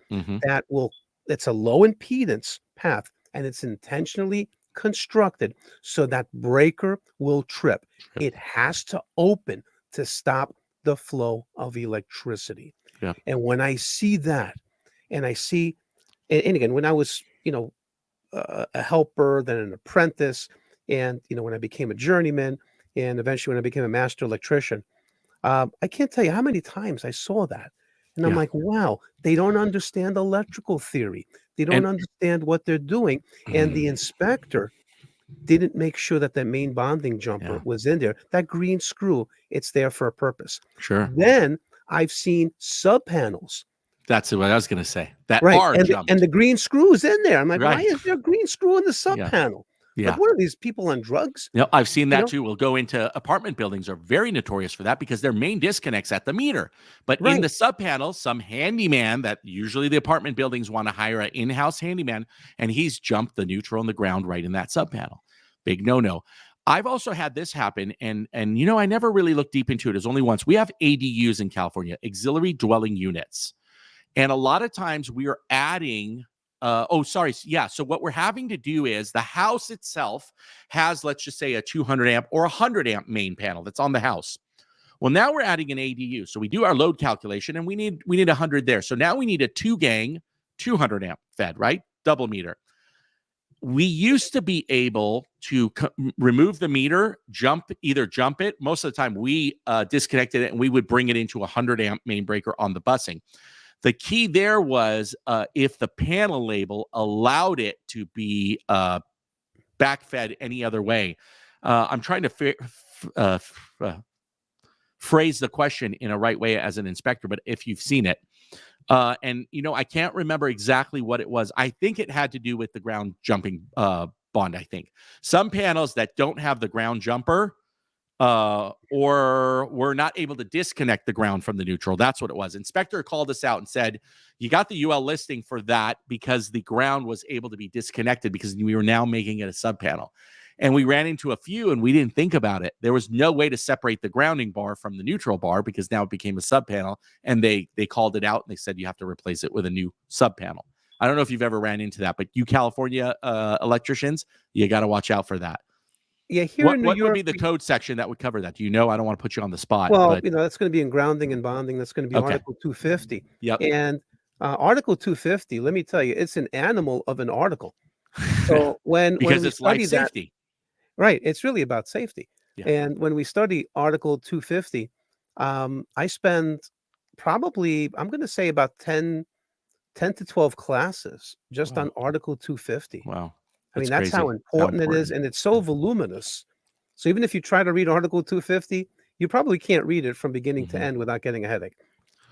Speaker 2: it's a low impedance path, and it's intentionally constructed so that breaker will trip. It has to open to stop the flow of electricity.
Speaker 1: Yeah.
Speaker 2: And when I see that, and I see, and again, when I was, a helper, then an apprentice, and when I became a journeyman, and eventually when I became a master electrician, I can't tell you how many times I saw that. And I'm like, wow, they don't understand electrical theory. They don't understand what they're doing. And the inspector didn't make sure that main bonding jumper was in there. That green screw, it's there for a purpose.
Speaker 1: Sure.
Speaker 2: Then I've seen sub panels.
Speaker 1: That's what I was going to say. That
Speaker 2: Right.
Speaker 1: are jumped.
Speaker 2: And the green screw is in there. I'm like, why
Speaker 1: Right.
Speaker 2: is there a green screw in the sub panel?
Speaker 1: Yeah.
Speaker 2: Like, what are these people on drugs?
Speaker 1: I've seen that too. We'll go into apartment buildings are very notorious for that because their main disconnects at the meter. But in the sub panel, some handyman that usually the apartment buildings want to hire an in-house handyman, and he's jumped the neutral and the ground right in that sub panel. Big no-no. I've also had this happen, and I never really looked deep into it. It's only once. We have ADUs in California, auxiliary dwelling units, and a lot of times we are adding. So what we're having to do is the house itself has, let's just say, a 200 amp or 100 amp main panel that's on the house. Well, now we're adding an ADU, so we do our load calculation, and we need 100 there. So now we need a 2-gang, 200 amp fed, right? Double meter. We used to be able to remove the meter, jump it. Most of the time we disconnected it and we would bring it into a 100 amp main breaker on the busing. The key there was if the panel label allowed it to be backfed any other way. I'm trying to phrase the question in a right way as an inspector, but if you've seen it, and I can't remember exactly what it was. I think it had to do with the ground jumping bond. I think some panels that don't have the ground jumper or were not able to disconnect the ground from the neutral. That's what it was. Inspector called us out and said, you got the UL listing for that because the ground was able to be disconnected because we were now making it a sub panel. And we ran into a few and we didn't think about it. There was no way to separate the grounding bar from the neutral bar because now it became a sub panel, and they called it out and they said you have to replace it with a new sub panel. I don't know if you've ever ran into that, but you California electricians, you got to watch out for that.
Speaker 2: Yeah, here in New
Speaker 1: What
Speaker 2: York,
Speaker 1: would be the code section that would cover that? Do you know? I don't want to put you on the spot.
Speaker 2: well,
Speaker 1: But
Speaker 2: that's going to be in grounding and bonding. That's going to be
Speaker 1: okay.
Speaker 2: Article 250.
Speaker 1: Yep.
Speaker 2: And Article 250, let me tell you, it's an animal of an article. So
Speaker 1: because
Speaker 2: when
Speaker 1: it's life safety.
Speaker 2: Right, it's really about safety.
Speaker 1: Yeah.
Speaker 2: And when we study Article 250, I spend probably, I'm going to say about 10 to 12 classes just
Speaker 1: Wow.
Speaker 2: on Article 250.
Speaker 1: Wow.
Speaker 2: I mean,
Speaker 1: That's
Speaker 2: that's how
Speaker 1: crazy.
Speaker 2: important it is, and it's so voluminous. So even if you try to read Article 250, you probably can't read it from beginning to end without getting a headache.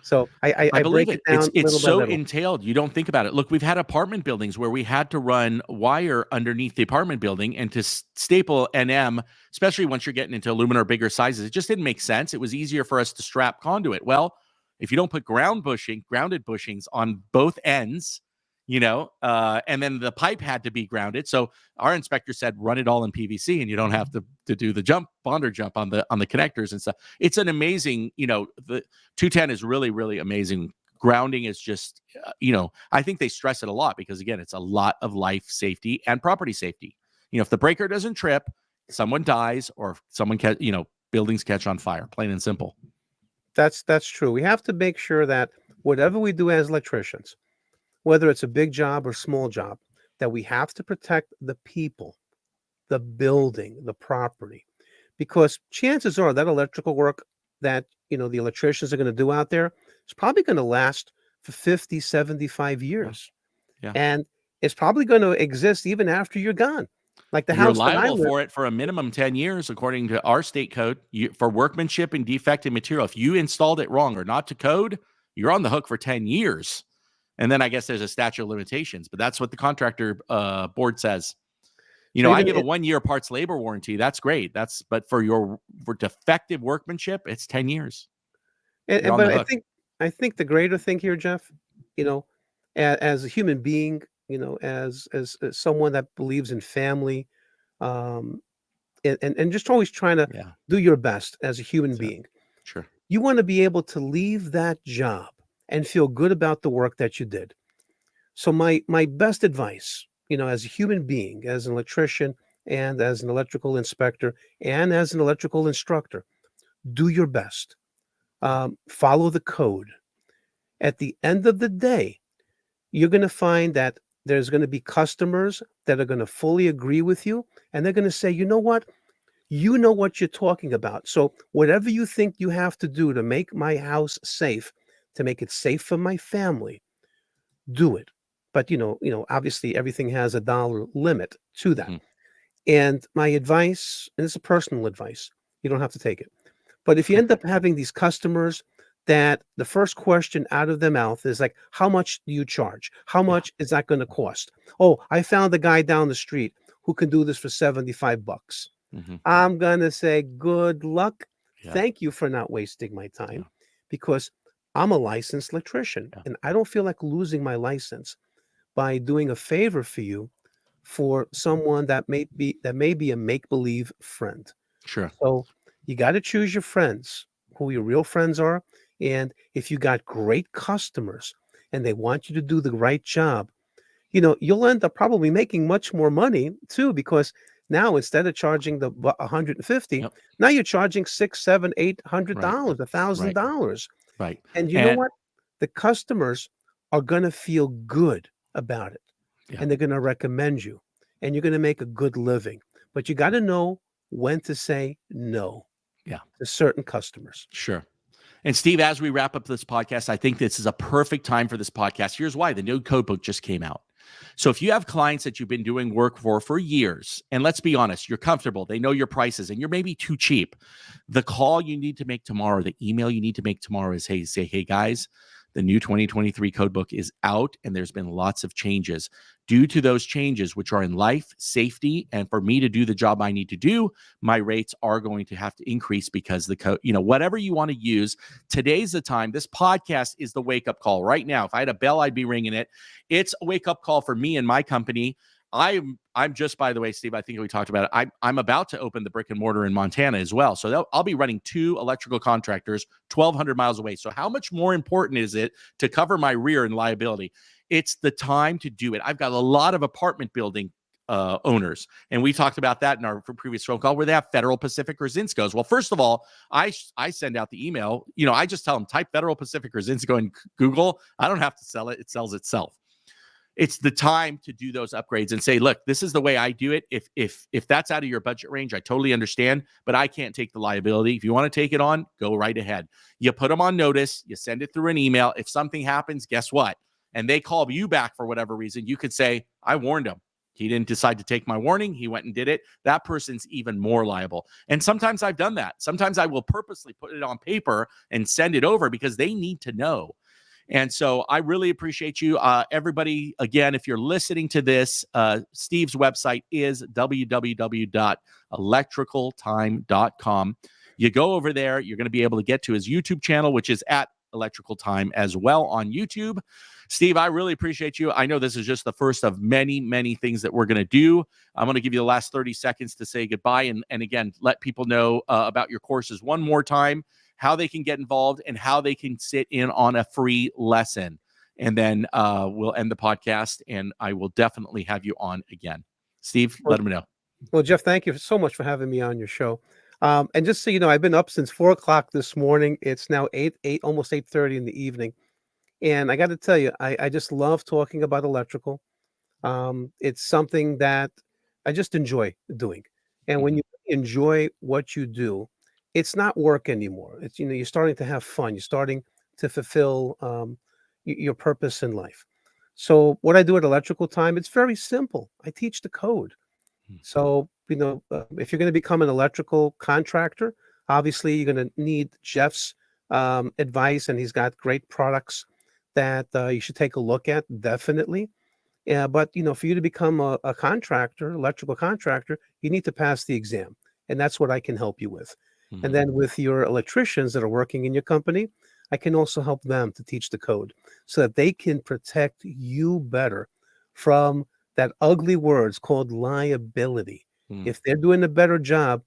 Speaker 2: So I
Speaker 1: believe
Speaker 2: break
Speaker 1: it.
Speaker 2: it down
Speaker 1: It's
Speaker 2: little by
Speaker 1: so
Speaker 2: little.
Speaker 1: entailed. You don't think about it. Look, we've had apartment buildings where we had to run wire underneath the apartment building and to staple NM, especially once you're getting into aluminum or bigger sizes. It just didn't make sense. It was easier for us to strap conduit. Well, if you don't put grounded bushings on both ends, and then the pipe had to be grounded. So our inspector said, run it all in PVC and you don't have to do the bonder jump on the connectors and stuff. It's an amazing, the 210 is really, really amazing. Grounding is just, I think they stress it a lot because again, it's a lot of life safety and property safety. If the breaker doesn't trip, someone dies or someone buildings catch on fire, plain and simple.
Speaker 2: That's true. We have to make sure that whatever we do as electricians, whether it's a big job or small job, that we have to protect the people, the building, the property, because chances are that electrical work that, the electricians are going to do out there is probably going to last for 50, 75 years.
Speaker 1: Yeah.
Speaker 2: And it's probably going to exist even after you're gone. Like the
Speaker 1: You're
Speaker 2: house that I
Speaker 1: liable
Speaker 2: live.
Speaker 1: for it for a minimum 10 years, according to our state code, for workmanship and defective material. If you installed it wrong or not to code, you're on the hook for 10 years. And then I guess there's a statute of limitations, but that's what the contractor board says.
Speaker 2: So
Speaker 1: I give a 1-year parts labor warranty. That's great. But for defective workmanship, it's 10 years.
Speaker 2: But I think the greater thing here, Jeff, as a human being, as someone that believes in family, um, and just always trying to do your best as a human being.
Speaker 1: Sure.
Speaker 2: You want to be able to leave that job and feel good about the work that you did. So my best advice, as a human being, as an electrician and as an electrical inspector and as an electrical instructor, do your best. Follow the code. At the end of the day, you're going to find that there's going to be customers that are going to fully agree with you, and they're going to say, you know what? You know what you're talking about. So whatever you think you have to do to make my house safe, to make it safe for my family, do it. But obviously everything has a dollar limit to that. And my advice, and it's a personal advice, you don't have to take it. But if you end up having these customers that the first question out of their mouth is like, how much do you charge? How much is that going to cost? Oh, I found a guy down the street who can do this for $75. I'm going to say, good luck. Thank you for not wasting my time because I'm a licensed electrician and I don't feel like losing my license by doing a favor for you for someone that may be a make-believe friend.
Speaker 1: Sure.
Speaker 2: So you got to choose your friends, who your real friends are. And if you got great customers and they want you to do the right job, you'll end up probably making much more money too, because now instead of charging the 150,
Speaker 1: Yep.
Speaker 2: now you're charging six, seven, $800,
Speaker 1: Right. Right.
Speaker 2: $1,000.
Speaker 1: Right.
Speaker 2: And you know
Speaker 1: And
Speaker 2: what? The customers are going to feel good about it,
Speaker 1: yeah.
Speaker 2: and they're going to recommend you, and you're going to make a good living. But you got to know when to say no
Speaker 1: Yeah.
Speaker 2: to certain customers.
Speaker 1: Sure. And Steve, as we wrap up this podcast, I think this is a perfect time for this podcast. Here's why: the new code book just came out. So if you have clients that you've been doing work for years, and let's be honest, you're comfortable, they know your prices, and you're maybe too cheap, the call you need to make tomorrow, the email you need to make tomorrow is, hey guys, the new 2023 code book is out, and there's been lots of changes. Due to those changes, which are in life, safety, and for me to do the job I need to do, my rates are going to have to increase because the code, whatever you want to use, today's the time. This podcast is the wake-up call right now. If I had a bell, I'd be ringing it. It's a wake-up call for me and my company. I'm just, by the way, Steve, I think we talked about it. I'm about to open the brick and mortar in Montana as well. So I'll be running 2 electrical contractors 1,200 miles away. So how much more important is it to cover my rear and liability? It's the time to do it. I've got a lot of apartment building owners, and we talked about that in our previous phone call, where they have Federal, Pacific, or Zinsco's. Well, first of all, I send out the email. I just tell them, type Federal, Pacific, or Zinsco in Google. I don't have to sell it. It sells itself. It's the time to do those upgrades and say, look, this is the way I do it. If that's out of your budget range, I totally understand, but I can't take the liability. If you want to take it on, go right ahead. You put them on notice, you send it through an email. If something happens, guess what? And they call you back for whatever reason, you could say, I warned him. He didn't decide to take my warning. He went and did it. That person's even more liable. And sometimes I've done that. Sometimes I will purposely put it on paper and send it over because they need to know. And so I really appreciate you. Everybody, again, if you're listening to this, Steve's website is www.electricaltime.com. You go over there, you're going to be able to get to his YouTube channel, which is at Electrical Time as well on YouTube. Steve, I really appreciate you. I know this is just the first of many, many things that we're going to do. I'm going to give you the last 30 seconds to say goodbye. And again, let people know about your courses one more time, how they can get involved, and how they can sit in on a free lesson. And then we'll end the podcast, and I will definitely have you on again. Steve, let them know.
Speaker 2: Well, Jeff, thank you so much for having me on your show. And just so you know, I've been up since 4:00 this morning. It's now 8, almost 8:30 in the evening. And I got to tell you, I just love talking about electrical. It's something that I just enjoy doing. And when you enjoy what you do, it's not work anymore. It's, you're starting to have fun. You're starting to fulfill your purpose in life. So what I do at Electrical Time, it's very simple. I teach the code. So, if you're going to become an electrical contractor, obviously you're going to need Jeff's advice, and he's got great products that you should take a look at, definitely. Yeah, but for you to become a contractor, electrical contractor, you need to pass the exam, and that's what I can help you with. And then with your electricians that are working in your company, I can also help them to teach the code so that they can protect you better from that ugly words called liability. If they're doing a better job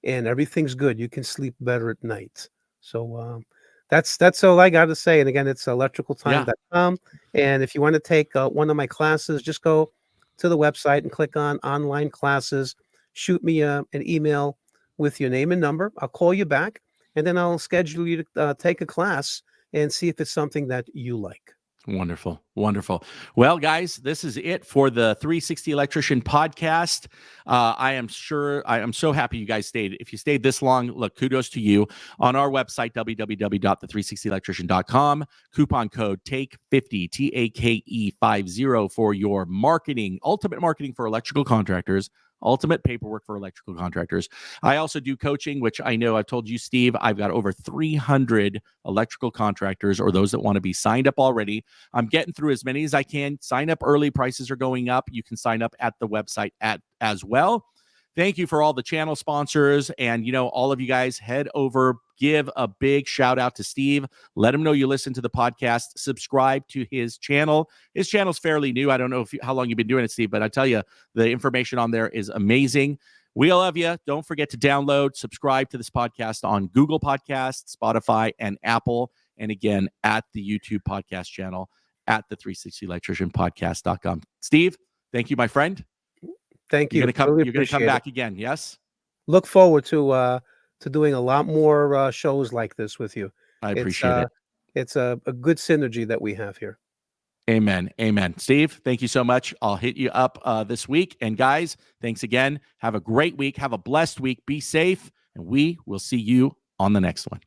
Speaker 2: and everything's good, you can sleep better at night. So that's all I got to say. And again, it's electricaltime.com. And if you want to take one of my classes, just go to the website and click on online classes. Shoot me an email with your name and number. I'll call you back, and then I'll schedule you to take a class and see if it's something that you like.
Speaker 1: Wonderful. Wonderful. Well, guys, this is it for the 360 Electrician podcast. I am so happy you guys stayed. If you stayed this long, look, kudos to you. On our website, www.the360electrician.com, coupon code TAKE50, TAKE50 for your marketing, ultimate marketing for electrical contractors, ultimate paperwork for electrical contractors. I also do coaching, which I know I've told you, Steve, I've got over 300 electrical contractors, or those that want to be signed up already. I'm getting through as many as I can. Sign up early. Prices are going up. You can sign up at the website as well. Thank you for all the channel sponsors. And, all of you guys, head over, give a big shout out to Steve. Let him know you listen to the podcast. Subscribe to his channel. His channel's fairly new. I don't know how long you've been doing it, Steve, but I tell you, the information on there is amazing. We love you. Don't forget to download, subscribe to this podcast on Google Podcasts, Spotify, and Apple. And again, at the YouTube podcast channel, at the 360electricianpodcast.com. Steve, thank you, my friend.
Speaker 2: Thank you.
Speaker 1: You're
Speaker 2: Really
Speaker 1: going to come back again, yes?
Speaker 2: Look forward to doing a lot more shows like this with you.
Speaker 1: I appreciate it.
Speaker 2: It's a good synergy that we have here.
Speaker 1: Amen. Amen. Steve, thank you so much. I'll hit you up this week. And guys, thanks again. Have a great week. Have a blessed week. Be safe. And we will see you on the next one.